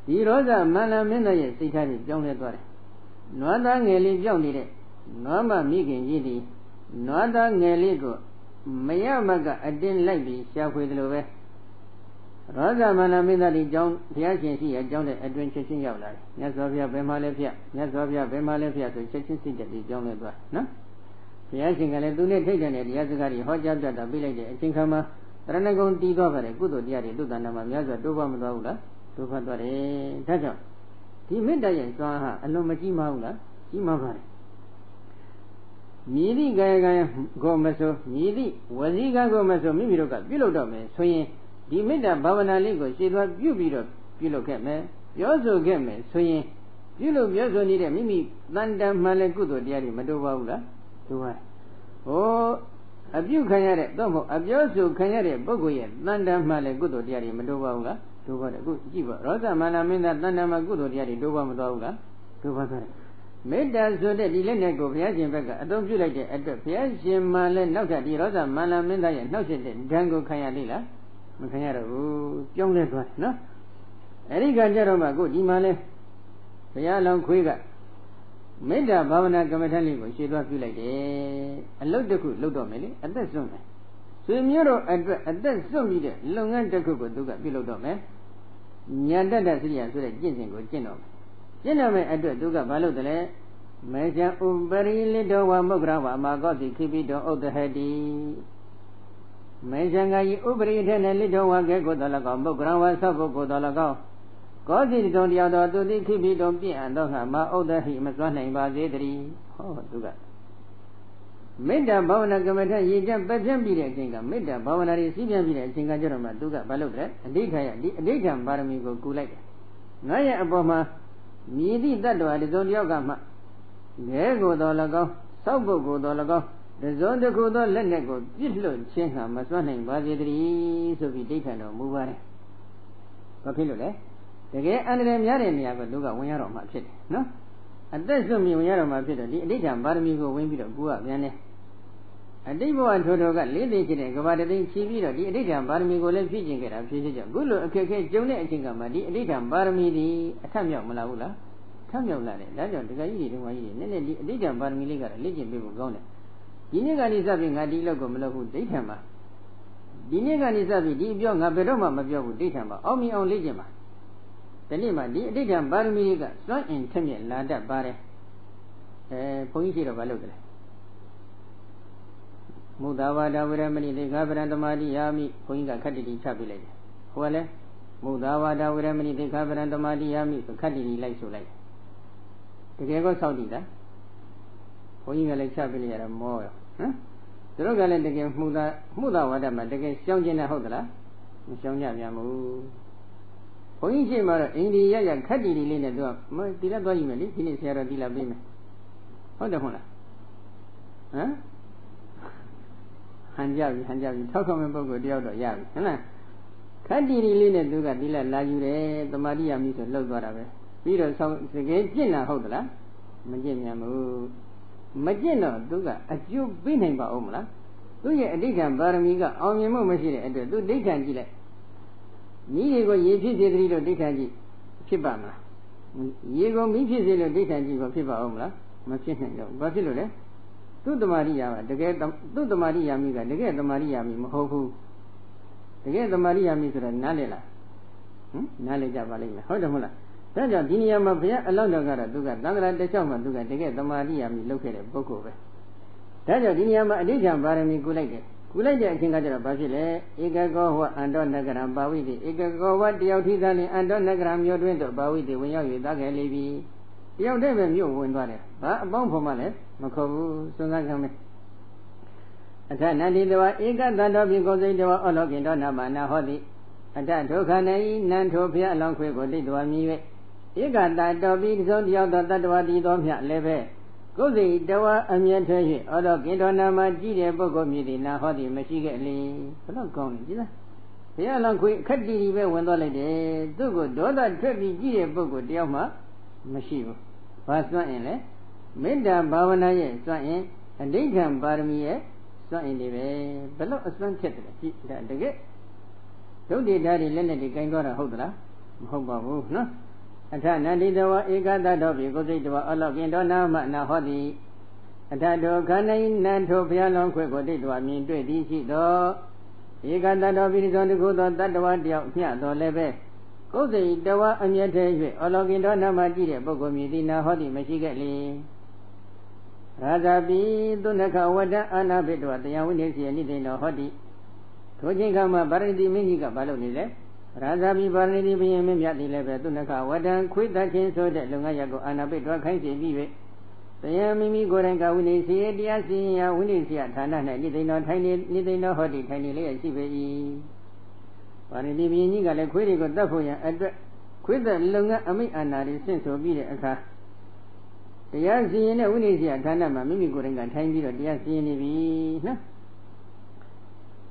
ဒီရောဇမန္လမင်းသားရဲ့စိတ်ထားကြီးပြောင်းလဲသွားတယ်နွားသားငယ်လေးပြောင်းနေတဲ့နွားမမိခင်ကြီးဒီနွားသားငယ်လေးကိုမရမကအတင်းလိုက်ပြီးရှာဖွေတယ်လို့ပဲရောဇမန္လမင်းသားဒီကျောင်းဘုရားရှင်ရှိရကျောင်းတဲ့အတွင်ချက်ချင်းရောက်လာတယ်မြတ်စွာဘုရားဘယ်မှာလဲဖျက်မြတ်စွာဘုရားဘယ်မှာလဲဖျက်ဆိုချက်ချင်းစိတ်တက်ပြီးကျောင်းလဲသွားနော်ဘုရားရှင်ကလည်းသူနဲ့ထိတ်တဲ့တရားစကားတွေဟောကြားပြတာပြလိုက်တဲ့အချိန်ခါမှာ Taranagong Tido Vare, Kudo Diari, Dudan Maza, Duba Madaula, Duba Dore, Taja. Timida Swaha, Alomaji Maula, Imavare. Midi Gaya Gomaso, Midi, Waziga Gomaso, Mibiroka, Pilodome, Swing, Dimida Bavana Ligo, she was Pilocame, Yoso Game, Swing, Pilo Yoso needed Mimi, Landa Malagudo Diari, Madovaula, Dua. Oh, a few Kanyare, Domo, a Yoso Kanyare, Bogoye, Landa Malagudo Diari, Madovaula, Duva, good Jiva, Rosa Manamina, Landa Magudo Diari, Duva Madola, Duva. Made us so that the Lenego Piazin Vega, I don't feel like it at the Piazin Malen, not at the Rosa Malamenda, and not at Django Kayalila, Macayaro, young little, no? Erica Jeroma, good Imale, Pialon Quiga. Made a Bavana Gamatani, she don't feel like it. I looked the cook, looked on me, at that soon. So Muro at that soon, long and the cook would look at below Dome. Yanda Syria, so that Jinsin would general. Gentlemen, I do Duga Balodale, Major Umbari Lido Mograwa, Magoti, Kibido of the Hedi. Majanga Ubri, then Lido Wagego Dalago, Mograwa, Sabo Dalago. God is on the other to the Kibido, and Dohama, Oda, he must run in Bazedri. Oh, Duga. Made a Bavana Gamata, ye jump by Jambia Jinga, made a Bavana Sibian Jinga Jeroma, Duga Balodre, and Daytime Baramigo Kulak. Naya Aboma. Midi that do is on Yogama. There go Dolago, Sabo go Dolago, the Zonda go to Lenego, Jitlo, Chenha, Maswaning, Bazidri, so we take no move. Papillo, the gay and them Yarin Yavaduga when you're on my pit, no? And that's the me when you're on my pit, the daytime Baramigo wing bit of Gua, Yane. And they go and Todoga, Lady Chicken, go by the day, TV, the daytime Baramigo, let Fiji get up, good look, okay, Jonah, I think I'm a daytime Barami, a Tamio Malaula. Tamio Lane, that's what the guy did in my ear. Daytime Barami got a legend people gone. Dinigan is having a delogo Malago daytime. Dinigan is having deep young Aberoma Mavio daytime, Omi on legend. The name of daytime Barami got strong in Tamil, Lada Bare, Pointy of Aloga. Mudawada Viramani, the governor of Madiami, Poinga Kadidi Chabilate. Wale, Mudawada Viramani, the governor of Madiami, Kadidi like so like. The Gago Saudi, Poinga like Chabilate more. The Rogaland again Mudawada, the gay Shonjana Hodla, Shonja Yamu. Poinji Mara, India, Kadidi Lina, Dila Doimeli, Finish Sierra Dila Bime. What the Hona? Huh? Hanjavi, talk of a book with the other Yavi. Kadiri Lina Duga Dila Lajure, the Maria Miss of Logarabe. Peter saw the gate Jina Hodla, Magina Mu Magino Duga, a Jew being by Omla. Do you a daytime Baramiga on your machine and do daytime gile? Neither go ye visit the daytime Chibama. Ye go meet his daytime of Piba Omla, Machine, Basilo. Do the Maria, the get do the Maria Miga, the get the Maria Mimohu. The get the Maria Misra Nalela. Naleja Valina, Hodamula. Raja Dinia Mavia, along the Gara, Duga, Danga de Chama, Duga, they get the Maria located Bokove. Raja Dinia Adija Barami Gulege. Gulege, I think I did a Basile, Igago, and Don Nagaram Bawidi, Igago, what the Outizani, and Don Nagaram, your window, Bawidi, when you're with Daga Levi. You never knew when water, but a bomb for Mallet, Makovu, Sunagame. At that night, there were eager that because they were all looking down Namana Hodi. At that Tokane, Nantopia, along with what they do on me. You got that Dobby, so the other that was the Domia Leve. Go the Dawa Amiente, or looking down Namaji, Bogo Midi, Nahodi, Machigeli. Hello, Gone, Gila. They are long quick, cut the river when the lady, do good, do that Trevi G. Bogo, Dioma, Machivo. Was not in it. Made the Bavana, so in, and they can bar me, so in the way, below a strong kettle, the gate. Don't they daddy Leonard the Gangora Hodra? Hobabu, no? At that night, there were a god that of you go to a log in Donama, Nahodi. At that door, Ganain, Nantopia, long quick, what they do, I mean, do it easy, though. You got that of it is on the good on that one, the Outnia, Leve. Go the Dawa Amiate, or log in Donamaji, Bogomidina, Hodi, Machigeli. Razabi, Dunaka, Wada, Anabit, what the young is anything or Hodi. ထိုချိန်ကမှဗာရဏသီမင်းကြီးကဘာလုပ်နေလဲရာဇာဘီဗာရဏသီဘုရင်မင်းမြတ်သည်လည်းပဲသူနခဝတ္တံခွေးတတ်ခြင်းဆိုတဲ့လုပ်ငန်းရပ်ကိုအာဏာပိတ်တွားခိုင်းစေပြီး၍တရားမိမိကိုယ်တိုင်ကဝိနည်းစီတရားစီရင်ရာဝိနည်းစီဌာန၌နိသိဏောထိုင်နေနိသိဏောဟောတိထိုင်နေလျက်ရှိပေ၏ဗာရဏသီဘုရင်ကြီးကလည်းခွေးတွေကိုတတ်ဖို့ရန်အတွက်ခွေးသက်လုပ်ငန်းအမိန့်အာဏာတွေဆင့်ဆိုပြီးတဲ့အခါတရားစီရင်တဲ့ဝိနည်းစီဌာနမှာမိမိကိုယ်တိုင်ကထိုင်ပြီးတော့တရားစီရင်နေပြီနော်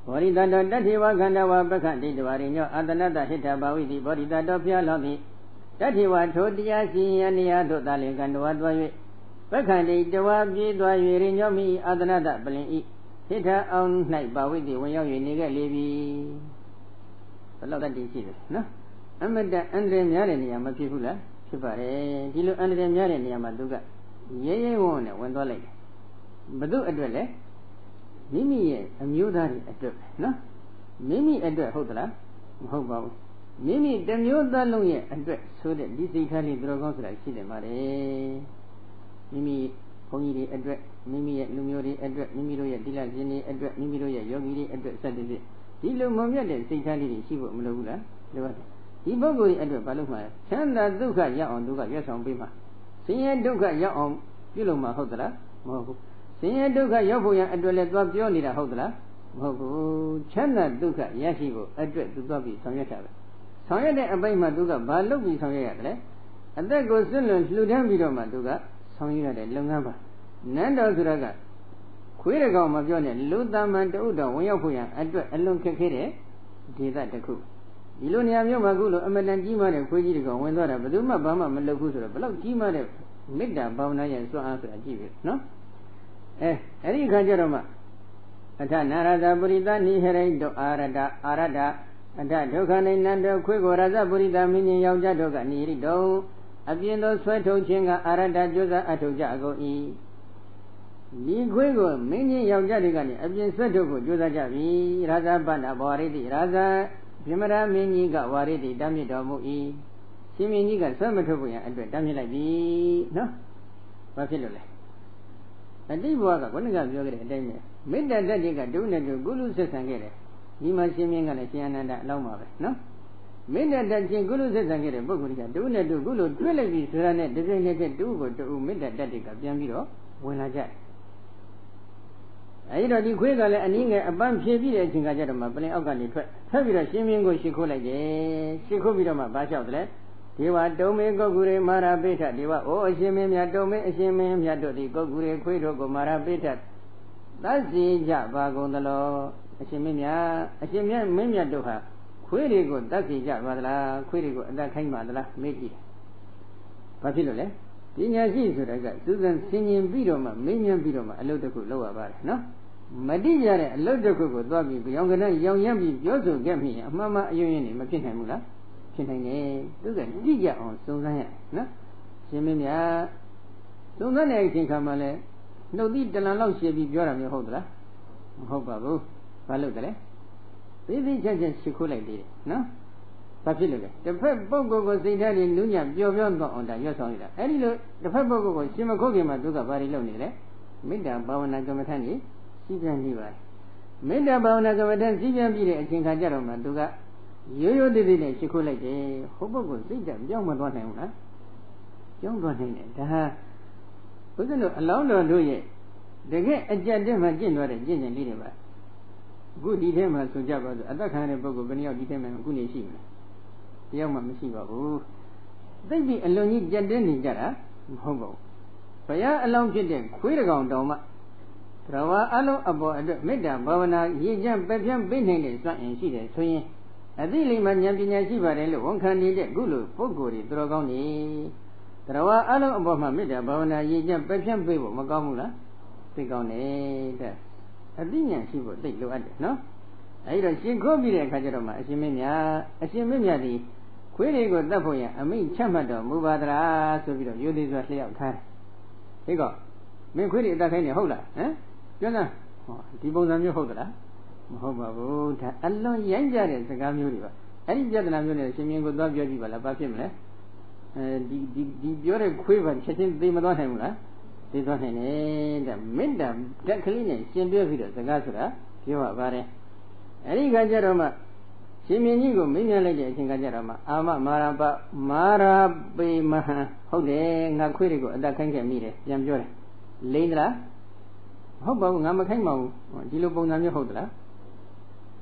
ဘောရိတတောတထေဝခန္ဓဝပက္ခတိတဝရိညောအာတနတဟိတဘာဝိတိဘောရိတတောဖျားလောသည်တထေဝထိုတရားစီရင်နေရာသို့သာလင်ကံတဝါသွား၍ပက္ခတိတဝါပြေးသွား၍ရိညောမိအာတနတပလင်ဤဟိတအောင်၌ဘာဝိတိဝင်ရောက်၍နေခဲ့လေပြီဘယ်လောက်တည်းရှိတယ်နော်အမတအန္တရာယ်များတဲ့နေရာမဖြစ်ဘူးလားဖြစ်ပါတယ်ဒီလိုအန္တရာယ်များတဲ့နေရာမှာသူကရဲရဲဝံ့နဲ့ဝင်သွားလိုက်တယ်ဘု து အတွက်လဲမိမိရဲ့အမျိုးသားတွေအတွက်ပဲနော်မိမိအတွက်ဟုတ်သလားမဟုတ်ပါဘူးမိမိတစ်မျိုးသားလုံးရဲ့အတွက်ဆိုတဲ့ဒီစိတ်ထားလေးသူတော်ကောင်းဆိုတာရှိတယ်ပါတယ်မိမိဘုန်းကြီးတွေအတွက်မိမိရဲ့လူမျိုးတွေအတွက်မိမိတို့ရဲ့တိလရှင်တွေအတွက်မိမိတို့ရဲ့ယောဂီတွေအတွက်စသဖြင့်ဒီလိုမမြတ်တဲ့စိတ်ထားလေးတွေရှိဖို့မလိုဘူးလားလိုပါတယ်ဒီပုဂ္ဂိုလ်ရဲ့အတွက်ဘာလို့မှချမ်းသာဒုက္ခရောက်အောင်သူကရွတ်ဆောင်ပေးမှာဆင်းရဲဒုက္ခရောက်အောင်ပြုလုပ်မှာဟုတ်သလားမဟုတ်ဘူးဆင်းရဲဒုက္ခရောက်ဖို့ရန်အတွက်လည်းသွားပြောနေတာဟုတ်သလားမဟုတ်ဘူးချမ်းသာဒုက္ခရရှိဖို့အတွက်သူသွားပြီးဆောင်ရွက်တာပဲဆောင်ရွက်တဲ့အပိုင်းမှာသူကဘာလုပ်ပြီးဆောင်ရွက်ရတယ်လဲအသက်ကိုစွန့်လွတ်လှူဒန်းပြီးတော့မှသူကဆောင်ရွက်ရတဲ့လုပ်ငန်းပါနန်းတော်ဆိုတာကခွေးတကောင်မပြောနဲ့လူသားမှန်တဥတော်ဝင်ရောက်ဖို့ရန်အတွက်အလွန်ခက်ခဲတဲ့ဒေသတစ်ခုဒီလိုနေရာမျိုးမှာခုလိုအမတန်ကြီးမားတဲ့ခွေးကြီးတကောင်ဝင်သွားတာဘယ်သူမှဘာမှမလုပ်ဘူးဆိုတော့ဘယ်လောက်ကြီးမားတဲ့မေတ္တာဘာဝနာရဲ့စွမ်းအားဆိုတာကြည့်ပြီနော်အဲ့ဒီအခါကျတော့မှအထနာရဇပုရိသနိဟရိတောအာရတအထဒုက္ခနိနန္တခွေးကိုရဇပုရိသမင်းကြီးယောက်ျားတို့ကနိဟရိတောအပြင်းသောဆွဲထုတ်ခြင်းကအာရတကြိုးစားအထုတ်ကြအကုန်၏ဒီခွေးကိုမင်းကြီးယောက်ျားတွေကနေအပြင်းဆွဲထုတ်ဖို့ကြိုးစားကြပြီရာဇပဏ္ဏဘောရိတိရာဇဗြဟ္မရာမင်းကြီးကဝါရိတိတမ်းမြစ်တော်မူ၏ရှင်မင်းကြီးကဆွဲမထုတ်ဖို့ရန်အတွက်တမ်းမြစ်လိုက်ပြီနော်ဘာဖြစ်လို့လဲအတိဘဝကခုနကပြောခဲ့တဲ့အတိုင်းပဲမေတ္တာဓာတ်တွေကဒုနဲ့ဒုကုလူဆက်ဆံခဲ့တယ်ဒီမှာရှင်မင်းကလည်းရှင်အနန္ဒအလောင်းပါပဲနော်မေတ္တာဓာတ်ချင်းကုလူဆက်ဆံခဲ့တဲ့ပုဂ္ဂိုလ်ကဒုနဲ့ဒုကုလူတွဲလိုက်ပြီးဆိုတာနဲ့တပြိုင်တည်းတူကိုတူမေတ္တာဓာတ်တွေကပြန်ပြီးတော့ဝင်လာကြတယ်အဲဒီတော့ဒီခွေးကလည်းအနည်းငယ်အပန်းဖြေပြီးတဲ့အချိန်ကကြတော့မှပလင်အောက်ကနေထွက်ပြီးတော့ရှင်မင်းကိုရှ िख ိုးလိုက်တယ်ရှ िख ိုးပြီးတော့မှဘာလျှောက်တယ်လဲဒေဝတုံမေကုတ်ကူရေမာရာပိဋ္ဌဒေဝအိုအရှင်မင်းမြတ်တုံမေအရှင်မင်းမြတ်တို့သည်ကုတ်ကူရေခွေးတို့ကိုမာရာပိဋ္ဌသတ်စီကြပါကုန်သလောအရှင်မင်းမြတ်မင်းမြတ်တို့ဟာခွေးတွေကိုသတ်စီကြပါသလားခွေးတွေကိုအသက်ခိုင်းပါသလားမေးကြည့်ဘာဖြစ်လို့လဲပညာရှိဆိုတာကစူးစမ်းဆင်ခြင်ပြီးတော့မှမင်းမြတ်ပြီးတော့မှအလုပ်တစ်ခုလုပ်ရပါတယ်နော်မတိကြတဲ့အလုပ်တစ်ခုကိုသွားပြီးကြောင်ကနဲ့ရောင်ရမ်းပြီးပြောဆိုခဲ့မိရင်အမှန်မှအယွင်းရင်းနေမဖြစ်နိုင်ဘူးလားဖြစ်နိုင်တယ်သူကတိကျအောင်စုံစမ်းရနော်ရှင်မင်းမြတ်စုံစမ်းတဲ့အချိန်ခါမှလည်းနှုတ်သီးတလန်လောက်ရှည်ပြီးပြောတာမျိုးဟုတ်သလားမဟုတ်ပါဘူးဘာလို့လဲသိသိချက်ချက်ရှ िख ိုးလိုက်သေးတယ်နော်ဘာဖြစ်လို့လဲတစ်ဖက်ပုဂ္ဂိုလ်ကိုစိတ်ထားပြီးနူးညံ့ပျော်ပြောတော့အောင်ဒါရွတ်ဆောင်ရတာအဲ့ဒီလိုတစ်ဖက်ပုဂ္ဂိုလ်ကိုရှင်မခုတ်ခင်မှာသူကဘာတွေလုပ်နေလဲမေတ္တာဘာဝနာကမ္မထန်ကြီးစီးပြန်နေပါတယ်မေတ္တာဘာဝနာကမ္မထန်စီးပြန်ပြီးတဲ့အချိန်ခါကျတော့မှသူကရိုးရိုးသေးသေးနဲ့ရှ िख ိုးလိုက်တယ်ဟိုပုဂ္ဂိုလ်စိတ်ဓာတ်ပြောင်းမသွားနိုင်ဘူးလားပြောင်းသွားနိုင်တယ်ဒါဟာဘုရားတို့အလောင်းတော်တို့ရဲ့တကယ်အကြက်တက်မှကျင့်သွားတဲ့ကျင့်စဉ်လေးတွေပါအခုဒီထဲမှာဆိုကြပါစို့အသက်ခံရတဲ့ပုဂ္ဂိုလ်ဘယ်နှယောက်ဒီထဲမှာအခုနေရှိမလဲတယောက်မှမရှိပါဘူးသိပြီးအလွန်ကြီးကြက်တက်နေကြတာမဟုတ်ပါဘူးဘုရားအလောင်းဖြစ်တဲ့ခွေးတကောင်တောင်မှသရဝါအလုံးအပေါ်အတွက်မေတ္တာဘာဝနာရည်ကြံပယ်ဖြန်းပေးနိုင်တဲ့စွမ်းအင်ရှိတယ်ဆိုရင်အသိလိမ္မာဉာဏ်ပညာရှိပါတယ်လို့ဝန်ခံနေတဲ့ခုလိုပုဂ္ဂိုလ်တွေသူတော်ကောင်းနေသရဝါအလုံးအပေါ်မှာမေတ္တာဘာဝနာရည်ကြံပယ်ဖြန်းပေးဖို့မကောင်းဘူးလားသိကောင်းတယ်တဲ့အသိဉာဏ်ရှိဖို့သိလိုအပ်တယ်နော်အဲဒီတော့ရှ िख ိုးပြီးတဲ့အခါကျတော့မှအရှင်မင်းမြတ်ဒီခွေးတွေကိုတတ်ဖို့ရအမိန့်ချမှတ်တော်မူပါသလားဆိုပြီးတော့ရိုသေစွာလျှောက်ထားတယ်ဟိကောမင်းခွေးတွေအတတ်ခိုင်းနေဟုတ်လားဟမ်ပြောစမ်းဟောဒီပုံစံမျိုးဟုတ်သလားမဟုတ်ပါဘူးဒါအလွန်ရိုင်းကြတဲ့စကားမျိုးတွေပါအဲ့ဒီပြဿနာမျိုးနဲ့ရှင်မင်းကိုသွားပြောကြည့်ပါလားဘာဖြစ်မလဲဒီပြောတဲ့ခွေးပါချက်ချင်းသိမသွားနိုင်ဘူးလားသိသွားနိုင်တယ်တဲ့မေတ္တာဓာတ်ကလေးနဲ့ရှင်ပြောပြီးတော့စကားဆိုတာပြောရပါတယ် Any Gajarama, Shiminigo, Minalage, Gajarama, Ama Marabe Maha, Hode, Naquirigo, that can get me, Jamjore. Later, how about Namakamo, Dilobo Namia Hodla?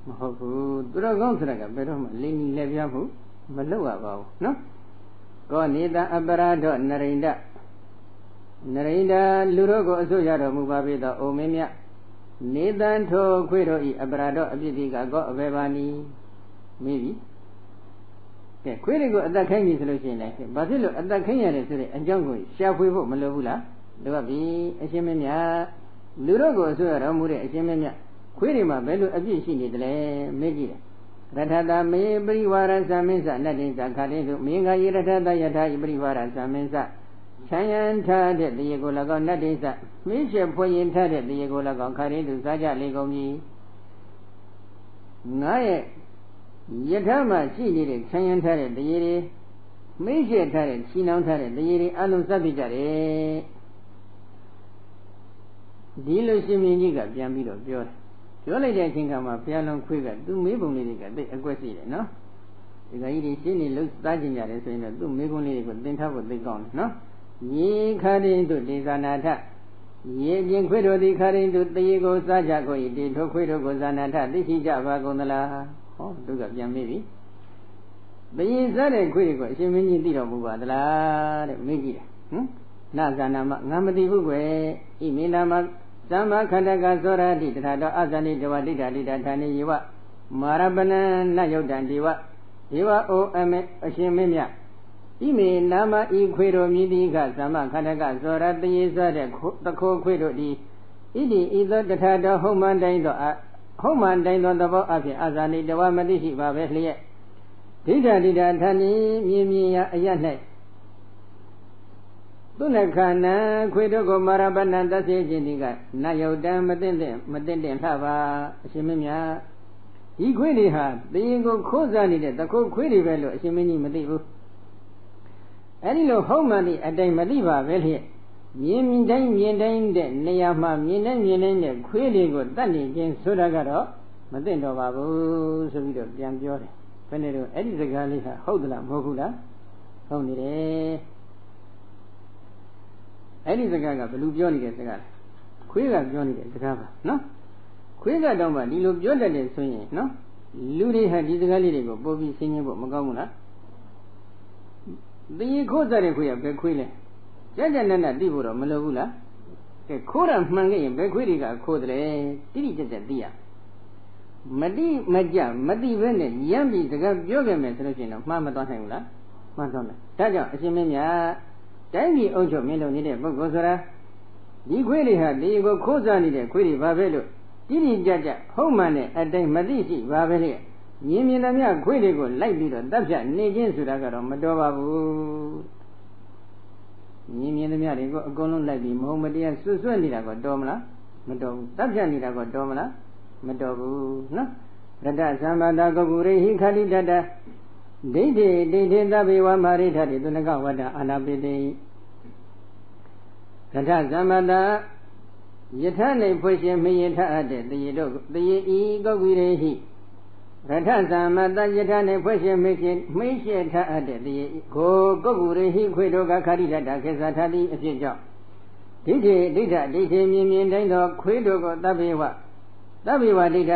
Hopu, Dragon Traga, Bedom, Lini Leviamu, Maloa, no? Go neither Abarado, Narenda. Narenda, Lurogo, Zoyaro, Mubabida, Omemia. Neither to Quido, Abrado, Abidiga, got a Bevani. Maybe. The Quirigo at the Kenny solution, Basilo at the Kenya, and Jungle, Shafu, Malovula, Luabi, Ashemenia, Lurogo, Zoyaro, Mure, Ashemenia. Quirima, Belu, Abishini, Megi. Ratada may Briwara Saminsa, Nadinsa, Kadisu, Minga Yirata Yata, Briwara Saminsa. Chayan Tade, the Yagolagon Nadinsa, Misha Poyin Tade, the Yagolagon Kadisu, Saja Legomi. Naye Yatama, she did it, Chayan Tade, the Yeri, Misha Tade, Sinan Tade, the Yeri, Alum Sabijare. Dilo Siminiga, Jambido, Jor. Surely they think I'm a piano quicker, do me only a question, no? If I eat it, looks starting at it, do me only then have what they gone, no? Ye cut into this anata. Ye didn't quit or they cut into the ego Sajago, it did to quit or goes anata, this is Java Gondola. Oh, look up, young maybe. But ye said a quick, she means you did Mubadala, make it. Nazanama, Namadi Bugwe, Iminama. Sama Kandaga Zora did Azani Dawadi Tani Yiwa Marabana Nayodan Diwa Diwa O Ame Ashimia Ime Nama Equero Midiga Sama Kandaga Zora the Yeza the Co Quedo di Idi either the Tada Homan Dain on the Bo of Azani Dawa Madishi Babeli Dida Tani Mimia Ayane Tunakana, Quidogo Marabana, that's Jiniga, Nayodan, Madin Hava, Shimia. He quitted her, the Ego Kozani, the Co Quiddy Velo, Shimini Madibu. Any low home money at Dame Madiva, well here. Yemin Dame Yedain, Neyama, Yenan, Quidigo, Danny, James Sudagaro, Madin Babu, Savido, Jamjore. Venedo, Eddie the Galisa, Hodla, Mohula, only. Any the Gaga, the Lubioni gets the guy. Quiga Johnny gets the cover, no? Quiga Doma, the Lubioni is swinging, no? Ludi had this Galigo, Bobby singing Magamuna. The Cosa Requia, Bequile. Jajanana Divura, Malavula. A Kora Mangi, Bequiga, Codre, Tiri Dia. Madi Maja, Madi Vene, Yambi, the Yoga Messerino, Mamma Donhangla, Madonna. Taja, Simenia. Dangi Ojo Melo needed Bogosara. The query had the Ego Cosa needed query Babelo. Didi Jaja, Homane, at the Madisi, Babeli. Yimilamia Querigo, like Bido, Dabja, Negin Sudagaro, Madova. Yimilamia, Golon like the Mohammedan Susan Nidago Domla, Madov, Dabja Nidago Domla, Madovu, no? Rada Samada Gogure, he Kali Dada. They did that we were married at the Nagawada Anabidi. Rata Zamada Yetane pushing me at the ego we Rata Zamada Yetane pushing me at the Gogure, he Quidoga Carida, Kesatadi, a job. Did Mimian Dino, Quidogo, Dabiwa. Dabiwa did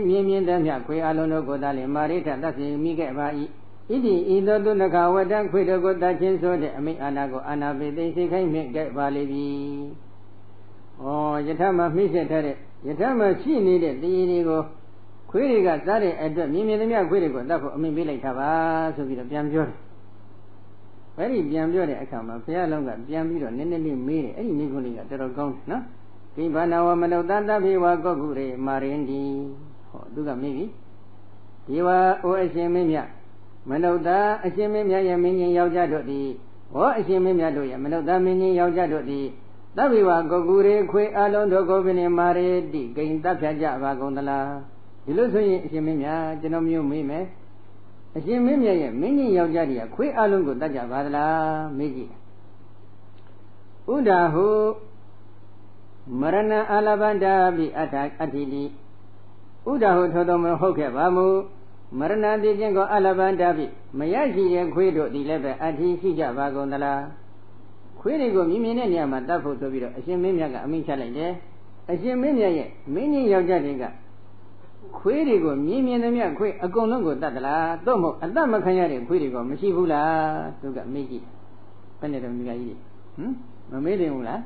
Mimian Damia, Alono Godali, Marita, that's Miguel Vai. Idi either do the Gawada, Quidogo, Dachin, so that I make Anago, Anabe, they can make get Valibi. Oh, Yatama Misha, Yatama, she needed the Inigo. Quiriga, Sari, and the Mimia Quirigo, that for me be like Tava, so be the Biamjor. Very Biamjor, I come up here longer, Biamjor, Nenny Miri, any Niguliga, that are gone, no? Pibana, Manodanda, Viva, Gogure, Marindi, Duga maybe. Diva, Oashemia. Manoda, Ashemia, Mini Yaujadi, or Ashemia Doya, Manoda Mini Yaujadi, Daviwa, Gogure, Que Alondo Govini Mare, Di, Gain Taja Vagonala, Illusion Shemia, Genomu Mime, Ashemia, Mini Yaujadi, Que Alongo Taja Vadala, Migi Udahu Marana Alabanda, be attack Atili. ဥဒဟုထောတော်မဟုတ်ခဲ့ပါမူမရဏတိခြင်းကိုအလဘန္တာပိမရရှိတဲ့ခွေးတို့ဒီလည်းပဲအထီးရှိကြပါကုန်သလားခွေးတွေကိုမြင်မြင်တဲ့နေရာမှာတတ်ဖို့ဆိုပြီးတော့အရှင်မင်းမြတ်ကအမိန့်ချလိုက်တယ်အရှင်မင်းမြတ်ရဲ့မင်းကြီးယောက်ျားတွေကခွေးတွေကိုမြင်မြင်သမျှခွေးအကုန်လုံးကိုတတ်သလားသို့မဟုတ်အတတ်မခံရတဲ့ခွေးတွေကမရှိဘူးလားသူကမေးကြည့်ဘယ်နဲ့တော့မိကကြီးမမေးတင်ဘူးလား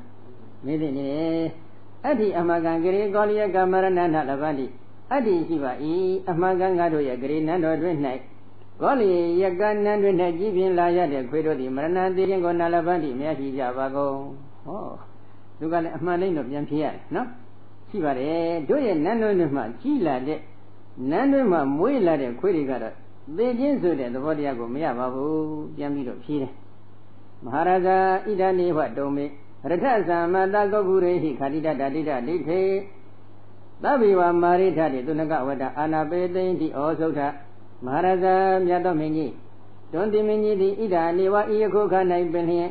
မေးတင်နေတယ်အတ္တိအမကံဂရေကောလိယကမရဏနာလဘတိအတ္တိရှိပါ၏အမှန်ကငါတို့ရဲ့ဂရေနန်းတော်တွင်၌ကောလိယကနန်းတွင်၌ကြည်ပြင်းလာရတဲ့ခွေးတို့သည်မရဏသေးခြင်းကိုနာလဘတိမြတ်ရှိကြပါကုန်ဟောသူကလည်းအမှန်တိုင်းတော့ပြန်ဖြေရတယ်နော်ရှိပါတယ်တို့ရဲ့နန်းတွင်မှာကြီးလာတဲ့နန်းတွင်မှာမွေးလာတဲ့ခွေးတွေကတော့သေခြင်းဆိုတဲ့သဘောတရားကိုမရပါဘူးပြန်ပြီးတော့ဖြေတယ်မဟာရာဇာဣဒနေဝတုံမေရထသမတဂုဂုရေဟိခာတိတတတိတဒိဋ္ဌေသဗ္ဗေဝမာရိထတိသုနကဝတ္တအာနာပေသိတိဩသုထမဟာရာဇာမြတ်တော်မင်းကြီးတွန်တိမင်းကြီးသည်ဣဒနေဝဤယခုခ၌ပင်လျင်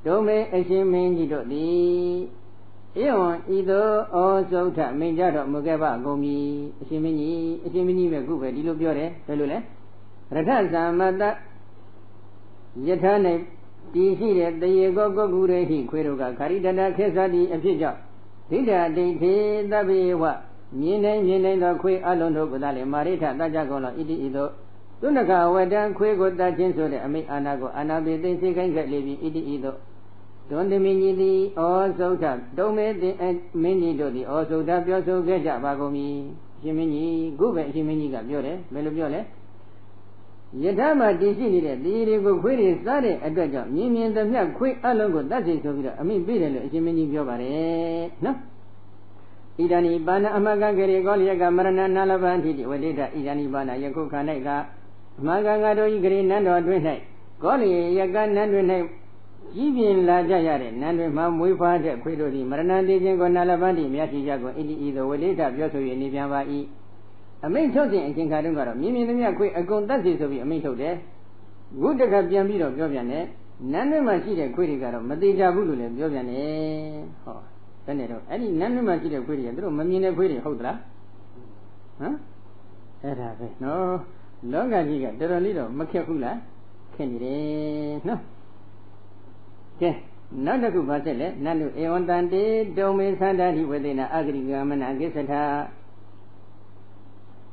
ဒုမေအရှင်မင်းကြီးတို့သည်ဧဝံဤသို့ဩသုထမင်းကြတော်မူခဲ့ပါကုန်ပြီအရှင်မင်းကြီးပဲခုပဲဒီလိုပြောတယ်ဘယ်လိုလဲရထသမတယထာ၌တည်ရှိတဲ့တရေကောကုဂုရေဟိခွေတို့ကခာရိတတခေသတိအဖြစ်ကြောင့်ဒိဋ္ဌဒိဋ္ဌေသဗ္ဗေဝမြင်နိုင်သောခွေအလုံးတို့ကသာလေမာရိထတကြကုန်လောဣတိဤသို့သူနကဝတံခွေကိုတတ်ခြင်းဆိုတဲ့အမိအာနာကိုအာနာပိသိသိခိုင်းခဲ့လေပြီဣတိဤသို့ဒွန်တမင်းကြီးသည်ဩသုထဒုံမေတင်မင်းကြီးတို့သည်ဩသုထပြောဆိုခဲ့ကြပါကုန်ပြီအရှင်မင်းကြီးခုပဲအရှင်မင်းကြီးကပြောတယ်ဘယ်လိုပြောလဲယထာမှာတည်ရှိနေတဲ့ဒီတွေကိုခွေးတွေစားတဲ့အတွက်ကြောင့်မြင်မြင်သမျှခွေးအလုံးကိုတတ်စီဆိုပြီးတော့အမိပေးတယ်လို့အရှင်မင်းကြီးပြောပါတယ်နော်ဣဒာနိပါဏအမကံကေရေကောလိယကမရဏနာလဘံတိဝတိတဣဒာနိပါဏယခုခန္ဓာကအမကံငါတို့ဤဂရေနန်းတော်တွင်၌ကောလိယကနန်းတွင်၌ကြီးပြင်းလာကြရတဲ့နန်းတွင်မှမွေးဖွားတဲ့ခွေးတို့သည်မရဏသေးခြင်းကိုနာလဘံတိမြတ်ရှိကြကုန်ဣတိဤသို့ဝတိတပြောဆို၍နေပြန်ပါ၏အမိန့်ထုတ်ခြင်းအချိန်ခါတုန်းကတော့မြင်မြင်သမျှခွေးအကုန်တတ်စီဆိုပြီးအမိန့်ထုတ်တယ်ခုတခါပြန်ပြီးတော့ပြောပြန်တယ်နန်းတွင်မှာရှိတဲ့ခွေးတွေကတော့မသေးကြဘူးလို့လည်းပြောပြန်တယ်ဟောဘယ်နဲ့တော့အဲ့ဒီနန်းတွင်မှာရှိတဲ့ခွေးတွေကသူတို့မမြင်တဲ့ခွေးတွေဟုတ်သလားဟမ်အဲ့ဒါပဲနော်လောကကြီးကတော်တော်လေးတော့မခက်ဘူးလားခက်နေတယ်နော်ကဲနောက်တစ်ခုပါဆက်လဲနတ်လူဧဝံတန်တေတုံမေသန္တာတိဝေသေနအဂရိကမနကိစ္စထ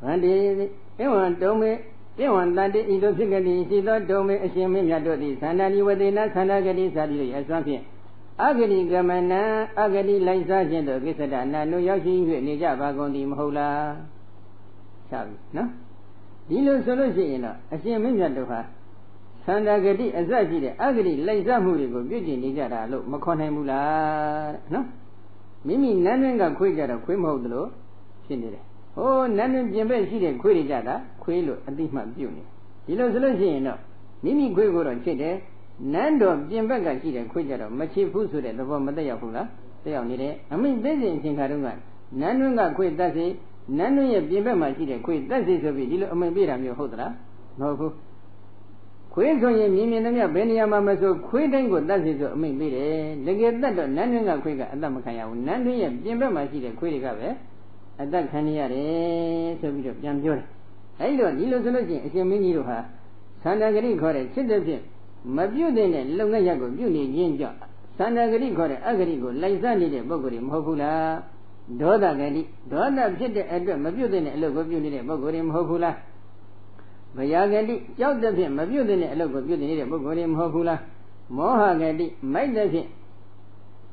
ဗန္တိဧဝံတုံမေဧဝံတန်တေဤသို့ဖြစ်ကတိရှိသောတုံမေအရှင်မင်းမြတ်တို့သည်သန္တာတိဝေသေနသန္တာဂတိစသည်တို့အစွမ်းဖြင့်အဂတိကမနံအဂတိလိုက်စားခြင်းတို့ကိစ္စတနာနုရောက်ရှိ၍နေကြပါကုန်သည်မဟုတ်လားချပြီနော်ဒီလိုဆိုလို့ရှိရင်တော့အရှင်မင်းမြတ်တို့ဟာသန္တာဂတိအစရှိတဲ့အဂတိလိုက်စားမှုတွေကိုပြုကျင့်နေကြတာလို့မခေါ်နိုင်ဘူးလားနော်မိမိနန်းတွင်းကခွေးကြတော့ခွေးမဟုတ်သလိုဖြစ်နေတယ်ဟိုနန်းတွင်းပြင်ဘက်ရှိတဲ့ခွေးတွေကြတာခွေးလို့အတိမှပြုတ်နေဒီလိုဆိုလို့ရှိရင်တော့မိမိခွေးကိုတော့ချစ်တယ်နန်းတော်ပြင်ဘက်ကရှိတဲ့ခွေးကြတော့မချစ်ဘူးဆိုတဲ့သဘောမသက်ရောက်ဘူးလားသက်ရောက်နေတယ်အမိသိစဉ်အချိန်ခါတုန်းကနန်းတွင်းကခွေးတတ်စီနန်းတွင်းရဲ့ပြင်ဘက်မှာရှိတဲ့ခွေးတတ်စီဆိုပြီးဒီလိုအမိပေးတာမျိုးဟုတ်သလားမဟုတ်ဘူးခွေးဆိုရင်မြင်မြင်သမျှဘယ်နေရာမှာမဆိုခွေးတိုင်းကိုတတ်စီဆိုအမိပေးတယ်တကယ်တတ်တော့နန်းတွင်းကခွေးကအသက်မခံရဘူးနန်းတွင်းရဲ့ပြင်ဘက်မှာရှိတဲ့ခွေးတွေကပဲအသက်ခံရတယ်ဆိုပြီးတော့ပြန်ပြောတယ်အဲဒီတော့ဒီလိုဆိုလို့ရှိရင်အရှင်မင်းကြီးတို့ဟာသန္တာဂတိခေါ်တဲ့စိတ်တစ်ဖြင့်မပြုတ်တဲ့လုံငယ်ရက်ကိုပြုတ်နေခြင်းကြောင့်သန္တာဂတိခေါ်တဲ့အဂတိကိုလိုက်စားနေတဲ့ပုဂ္ဂိုလ်တွေမဟုတ်ဘူးလားဒေါသဂတိဒေါသဖြစ်တဲ့အတွက်မပြုတ်တဲ့အလုပ်ကိုပြုတ်နေတဲ့ပုဂ္ဂိုလ်တွေမဟုတ်ဘူးလားဗယာဂတိကြောက်တဲ့ဖြင့်မပြုတ်တဲ့အလုပ်ကိုပြုတ်နေတဲ့ပုဂ္ဂိုလ်တွေမဟုတ်ဘူးလားမောဟဂတိမိုက်တဲ့ဖြင့်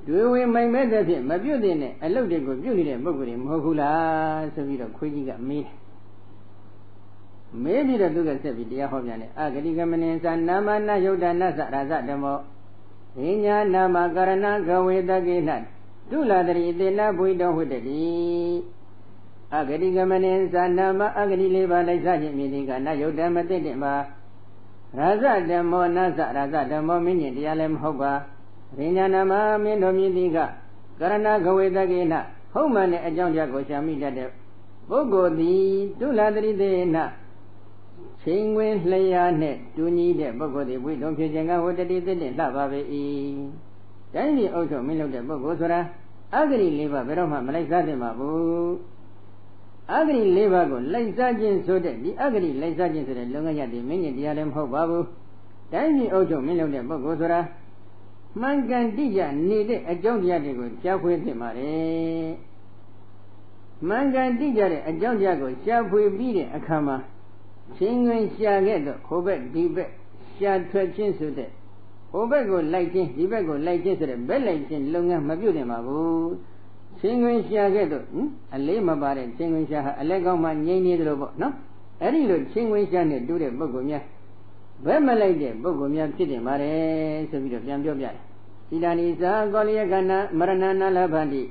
တွေဝေမိုင်မဲ့တဲ့ဖြင့်မပြုတ်တဲ့အလုပ်တွေကိုပြုတ်နေတဲ့ပုဂ္ဂိုလ်တွေမဟုတ်ဘူးလားဆိုပြီးတော့ခွေးကြီးကမေးပြီးတော့သူကဆက်ပြီးတရားဟောပြန်တယ်အဂတိကမနိသနာမနာယုတ်တနာသရဇဓမ္မောဝိညာနာမကရဏဂဝေတကေနတုလာတရိသေနဘွိတောဝတ္တိအဂတိကမနိသနာမအဂတိလေးပါးလိုက်စားခြင်းမြင်ဒီကနာယုတ်တမသိတဲ့မှာရာဇဓမ္မောနာသရဇဓမ္မောမင်းကြီးတရားလည်းမဟုတ်ပါဝိညာနာမမင်းတို့မြင်ဒီကကရဏဂဝေတကေနဟုတ်မှန်တဲ့အကြောင်းတရားကိုရှာမိတတ်တဲ့ပုဂ္ဂိုလ်သည်တုလာတရိသေနချိန်ဝင်လျာနဲ့တူညီတဲ့ပုဂ္ဂိုလ်တွေဝိတုံဖြစ်ခြင်းကဝတ္တိသစ်တဲ့လှပါပေ၏တိုင်းပြည်အုပ်ချုပ်မင်းလုပ်တဲ့ပုဂ္ဂိုလ်ဆိုတာအဂတိ၄ပါးဘယ်တော့မှမလိုက်စားသင့်ပါဘူး အဂတိ၄ပါးကိုလိုက်စားခြင်းဆိုတဲ့ဒီအဂတိလိုက်စားခြင်းဆိုတဲ့လုပ်ငန်းရပ်တွေမင်းကြီးတရားလည်းမဟုတ်ပါဘူးတိုင်းပြည်အုပ်ချုပ်မင်းလုပ်တဲ့ပုဂ္ဂိုလ်ဆိုတာမှန်ကန်တိကျနေတဲ့အကြောင်းတရားတွေကိုရှားဖွေသင့်ပါတယ်မှန်ကန်တိကျတဲ့အကြောင်းတရားကိုရှားဖွေပြီးတဲ့အခါမှာချင်းငွေရှာခဲ့တော့ဟိုဘက်ဒီဘက်ရှာထွက်ခြင်းဆိုတဲ့ဟိုဘက်ကိုလိုက်ခြင်းဒီဘက်ကိုလိုက်ခြင်းဆိုတဲ့ဘက်လိုက်ခြင်းလုပ်ငန်းမပြုတ်တင်ပါဘူးချင်းငွေရှာခဲ့တော့အလေးမပါတဲ့ချင်းငွေရှာဟာအလက်ကောင်းမှငြိမ့်နေတယ်လို့ပေါ့နော်အဲ့ဒီလိုချင်းငွေရှာနဲ့တူးတဲ့ပုဂ္ဂိုလ်များဘယ်မလိုက်တဲ့ပုဂ္ဂိုလ်များဖြစ်တင်ပါတယ်ဆိုပြီးတော့ပြန်ပြောပြတယ်ဣဒာနိသာကောလိယကနာမရဏနာလဘန္တိ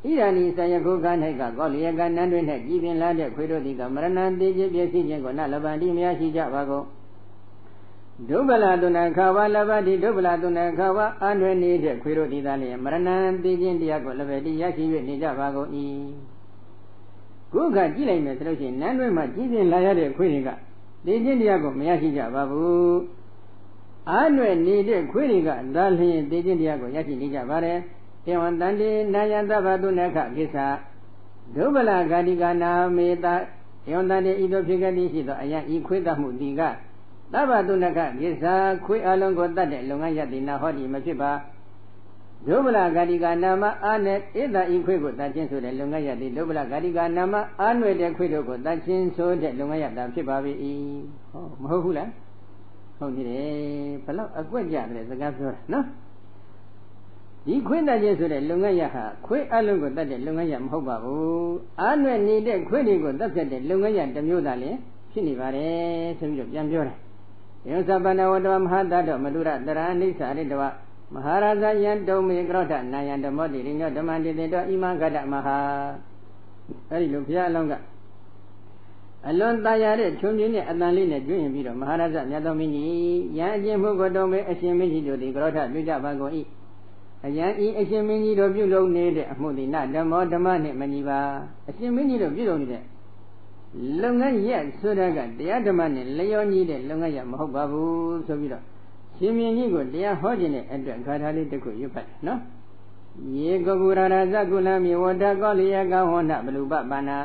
ဣဒာနိသာယခုက၌ကကောလိယကနန်းတွင်၌ကြည်ပင်လာတဲ့ခွေတို့သည်ကမရဏတေခြင်းပြည့်စည်ခြင်းကိုနလဘန္တိမရရှိကြပါကုန်ဒုဗလာတုဏခါဝလဘတိဒုဗလာတုဏခါဝအန္တရနေတဲ့ခွေတို့သည်သာလျှင်မရဏတေခြင်းတရားကိုလဘတိရရှိ၍နေကြပါကုန်၏ခုကကြည့်လိုက်မယ်ဆိုလို့ရှိရင်နန်းတွင်မှာကြည်ပင်လာရတဲ့ခွေတွေကတေခြင်းတရားကိုမရရှိကြပါဘူးအားနွယ်နေတဲ့ခွေးတွေကဒါလျင်တေခြင်းတရားကိုရရှိနေကြပါတယ်။ဧဝံတန္တိနာယသဗ္ဗတုနခကိစ္စဒုဗလဂာတိကနာမေတဧဝံတန္တိဤသို့ဖြစ်ခဲ့သည်ရှိသောအယံဤခွေးတတ်မှုဒီကသဗ္ဗတုနခကိစ္စခွေးအလုံးကိုတတ်တဲ့လုပ်ငန်းရပ်သည်နာဟောဒီမဖြစ်ပါဒုဗလဂာတိကနာမအာနဲ့ဧတဤခွေးကိုတတ်ခြင်းဆိုတဲ့လုပ်ငန်းရပ်သည်ဒုဗလဂာတိကနာမအာနွယ်တဲ့ခွေးတို့ကိုတတ်ခြင်းဆိုတဲ့လုပ်ငန်းရပ်သာဖြစ်ပါ၏။ဟောမဟုတ်ဘူးလား။ဟုတ်ပြီလေဘလောက်အကွက်ကြတယ်စကားပြောတာနော်ဒီခွေးတတ်ခြင်းဆိုတဲ့လုပ်ငန်းရဟာခွေးအလုံးကိုတတ်တဲ့လုပ်ငန်းရမဟုတ်ပါဘူးအားနွယ်နေတဲ့ခွေးတွေကိုတတ်ဖြတ်တဲ့လုပ်ငန်းရတစ်မျိုးသာလျှင်ဖြစ်နေပါတယ်ဆိုပြီးတော့ပြန်ပြောတယ်ယောသပန္နဝတ္တမဟာတတောမတုရတရဏိစ္ဆာရိတဝမဟာရာဇယံတုံမေကရောထနာယံဓမ္မောတိရိညောဓမ္မတိတေတောဣမံဂတမဟာအဲ့ဒီလိုဘုရားအလောင်းကအလွန်ตายရတဲ့ချုံပြင်းတဲ့အတန်လေးနဲ့ကျွရင်ပြီးတော့မဟာရဇမြတ်သောမင်းကြီးယံအကျင့်မှုကိုတုံးမေအရှင်မင်းကြီးတို့သည်ကရောထပြုကြပါကုန်၏အယံဤအရှင်မင်းကြီးတို့ပြုလုပ်နေတဲ့အမှုသည်နဓမ္မောဓမ္မနှင့်မညီပါအရှင်မင်းကြီးတို့ပြုလုပ်နေတဲ့လုပ်ငန်းရက်ဆိုတာကတရားဓမ္မနဲ့လျောညီတဲ့လုပ်ငန်းရမဟုတ်ပါဘူးဆိုပြီးတော့ရှင်မင်းကြီးကိုတရားဟောခြင်းတဲ့အတွက်ဂါထာလေးတစ်ခုရွတ်ပတ်နော်ယေကဂုရရာဇကုလမြေဝတ္တကောလိယကဟောနဘလူပပန္နာ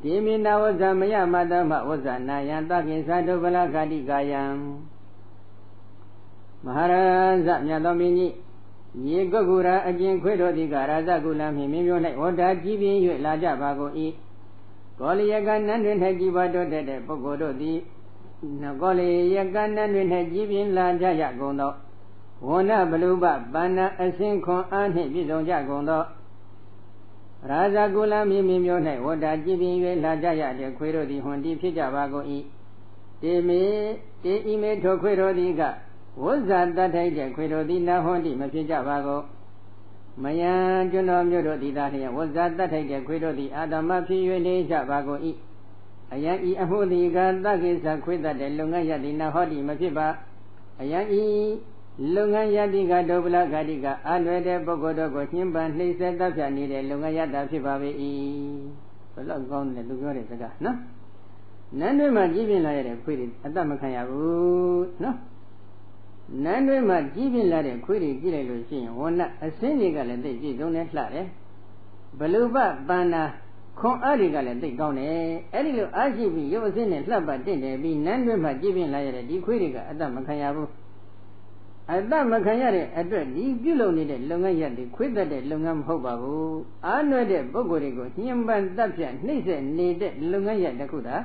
ဒီမိနာဝဇ္ဇမယမတ္တမဝဇ္ဇနာယံသကိသဒုဗလဂတိကာယံမဟာရာဇမြတ်သောမင်းကြီးယေကဂုရာအကျင့်ခွေတို့သည်ကရာဇကုလမင်းမျိုး၌ဝတ္တာကြည်ပြင်း၍လာကြပါကုန်၏ကောလိယကနန်းတွင်၌ကြည်ပါတော့တဲ့ပုဂ္ဂိုလ်တို့သည်ကောလိယကနန်းတွင်၌ကြည်ပြင်းလာကြရကုန်သောဝဏဘလူပပန္နအစင်ခွန်အားနှင့်ပြည့်စုံကြကုန်သောရာဇကုလမင်းမျိုး၌ဝတ္တာကြည်ပြင်း၍လာကြရတဲ့ခွေတို့သည်ဟွန်တီဖြစ်ကြပါကုန်၏တေဤမေထိုခွေတို့သည်ကဝဇ္ဇာတတ်ထိုက်တဲ့ခွေတို့သည်နာဟွန်တီမဖြစ်ကြပါကုန်မယံကျွန်တော်မျိုးတို့သည်သာလျှင်ဝဇ္ဇာတတ်ထိုက်တဲ့ခွေတို့သည်အာတမဖြစ်၍နေကြပါကုန်၏အယံဤအမှုသည်ကသက္ကိစ္စခွေတတ်တဲ့လုပ်ငန်းရသည်နာဟောတီမဖြစ်ပါအယံဤလုပ်ငန်းယတိကဒုဗလဂတိကအလွယ်တဲ့ပုဂ္ဂိုလ်တို့ကိုညှဉ်းပန်းနှိပ်စက်တပ်ဖြတ်နေတဲ့လုပ်ငန်းယတာဖြစ်ပါ၏ဘယ်လောက်ကောင်းတယ်သူပြောတဲ့စကားနော်နန်းတွင်မှာကြီးပြင်းလာရတဲ့ခွေးတွေအသက်မခံရဘူးနော်နန်းတွင်မှာကြီးပြင်းလာတဲ့ခွေးတွေကြည့်လိုက်လို့ရှိရင်ဝဏအစင်းတွေကလည်းသိပြည့်စုံနေလှတယ်ဘလူပပန္နာခွန်အားတွေကလည်းသိကောင်းတယ်အဲ့ဒီလိုအားရှိပြီးရုပ်အစင်းနဲ့လှပ်ပတ်တင့်တယ်ပြီးနန်းတွင်မှာကြီးပြင်းလာရတဲ့ဒီခွေးတွေကအသက်မခံရဘူးအတ္တမခံရတဲ့အတွက်ဒီပြုလုပ်နေတဲ့လုပ်ငန်းရပ်တွေခွေးသက်တဲ့လုပ်ငန်းမဟုတ်ပါဘူးအားနွယ်တဲ့ပုဂ္ဂိုလ်တွေကိုညှဉ်းပန်းတပ်ဖြတ်နှိပ်စက်နေတဲ့လုပ်ငန်းရပ်တစ်ခုသာ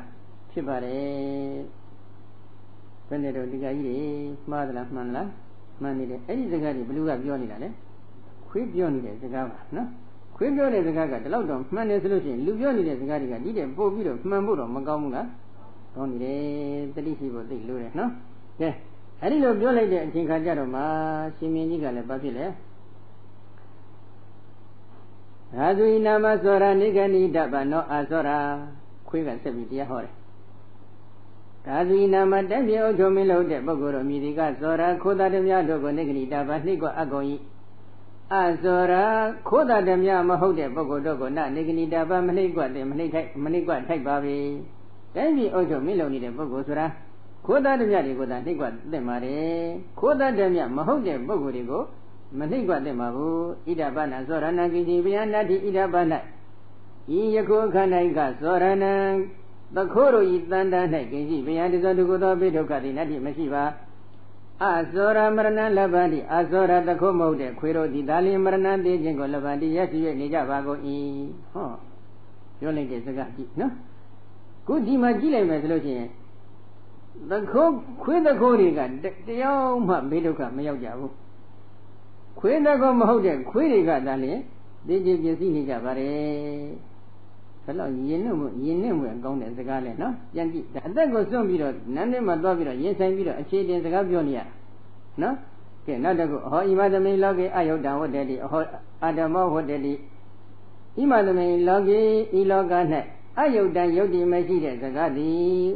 ဖြစ်ပါတယ်ဘယ်နဲ့တော့ဒီကကြီးတွေမှားသလားမှန်လားမှန်နေတယ်အဲ့ဒီစကားတွေဘလူကပြောနေတာလေခွေးပြောနေတဲ့စကားပါနော်ခွေးပြောတဲ့စကားကဒီလောက်တော့မှန်တယ်ဆိုလို့ရှိရင်လူပြောနေတဲ့စကားတွေကဒီတဲ့ပို့ပြီးတော့မှန်ဖို့တော့မကောင်းဘူးလားကောင်းနေတယ်တတိရှိဖို့သိလို့တယ်နော်ကဲအဲ့ဒီလိုပြောလိုက်တဲ့အချိန်ခါကျတော့မှရှင်မင်းကြီးကလည်းဘာဖြစ်လဲရာဇဝိနာမသောရနိဂဏိတပနောအာသောရာခွေးကဆက်ပြီးတရားဟောတယ်ရာဇဝိနာမတက်ပြေအုပ်ချုပ်မင်းလို့တဲ့ပုဂ္ဂိုလ်တော်မြည်ဒီကသောရခိုးသားဓမြတို့ကိုနိဂဏိတပနှိကွအကုန်ဤအာသောရာခိုးသားဓမြမဟုတ်တဲ့ပုဂ္ဂိုလ်တို့ကိုနနိဂဏိတပမနှိကွတဲ့မနှိကွထိုက်ပါပြီတက်ပြေအုပ်ချုပ်မင်းလို့နေတဲ့ပုဂ္ဂိုလ်ဆိုတာခိုးသားဓမြတွေကိုသာနှိကွသင့်ပါတယ်ခိုးသားဓမြမဟုတ်တဲ့ပုဂ္ဂိုလ်တွေကိုမနှိကွသင့်ပါဘူးဣဒပနာသောရဏကိတိဗျာနာတိဣဒပနာ ဤယခုခန္ဓာဤကသောရဏံသခိုးတို့ဤတန်တ၌ကိရှိဗျာတဇောတုကိုသောပိဒုက္ခတိနတ္တိမရှိပါအသောရမရဏလဗ္ဗန္တိအသောရသခိုးမဟုတ်တဲ့ခွေတို့သည်ဒါလင်မရဏသေးခြင်းကိုလဗ္ဗန္တိရရှိ၍နေကြပါကုန်၏ဟောပြောလိုက်တဲ့စကားကြည့်နော်ခုဒီမှာကြည့်လိုက်မယ်ဆိုလို့ရှိရင်သခိုးခွေးသခိုးတွေကတရားမှပိဒုက္ခမရောက်ကြဘူးခွေးသခိုးမဟုတ်တဲ့ခွေးတွေကဒါလင်သိကြပြည့်စည်နေကြပါတယ်ဘယ်လောက်ယဉ်နဲ့ကောင်းတဲ့စကားလဲနော်ပြန်ကြည့်အသက်ကိုစွန့်ပြီးတော့နန်းထဲမှာသွားပြီးတော့ရင်ဆိုင်ပြီးတော့အခြေတင်စကားပြောနေရနော်ကဲနောက်တစ်ခုအဟောဣမသမိလောကေအယုတ်တံဝတ္တတိအဟောအာဓမောဝတ္တတိဣမသမိလောကေဤလောက၌အယုတ်တံယုတ်တိမရှိတဲ့စကားသည်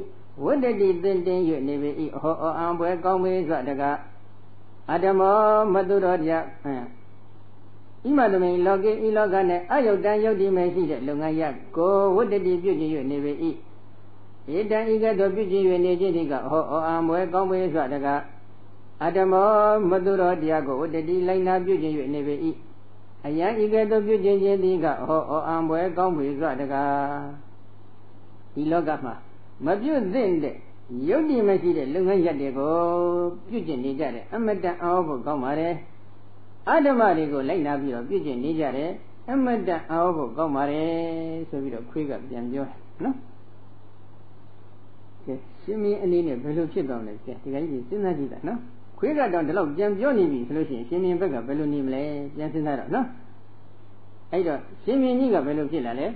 ဝတ္တတိသင်တင်၍နေပေ၏အဟောအံပွဲကောင်းပေစွာတကားအာဓမောမတုရောတယဣမသမိန်လောကေဤလောက၌အယုတ်တံယုတ်တိမရှိတဲ့လုပ်ငန်းရပ်ကိုဝတ္တတိပြုကျင်၍နေပေ၏ဧတံဤကဲ့သို့ပြုကျင်၍နေခြင်းဒီကဟောအံမွဲကောင်းပေစွာတကားအတ္တမောမတုရောတရားကိုဝတ္တတိလိုက်နာပြုကျင်၍နေပေ၏အယံဤကဲ့သို့ပြုကျင်ခြင်းဒီကဟောအံမွဲကောင်းပေစွာတကားဒီလောကမှာမပြုသင့်တဲ့ယုတ်တိမရှိတဲ့လုပ်ငန်းရပ်တွေကိုပြုကျင်နေကြတယ်အမတန်အောဖို့ကောင်းပါတယ်အတ္တမတွေကိုလိုက်နာပြီးတော့ပြုကျင့်နေကြတယ်အမတန်အောဖို့ကောင်းပါတယ်ဆိုပြီးတော့ခွေးကပြန်ပြောတယ်နော်ကဲရှင်မင်းအနေနဲ့ဘယ်လိုဖြစ်တော့လဲကဲဒီကကြီးစဉ်းစားကြည့်တာနော်ခွေးကတော့ဒီလောက်ပြန်ပြောနေပြီဆိုလို့ရှိရင်ရှင်မင်းဘက်ကဘယ်လိုနေမလဲပြန်စဉ်းစားတော့နော်အဲ့တော့ရှင်မင်းကြီးကဘယ်လိုဖြစ်လာလဲ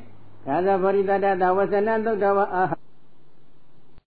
ဂါဇဗောရိတတဝဆနသုတ်တဝအာ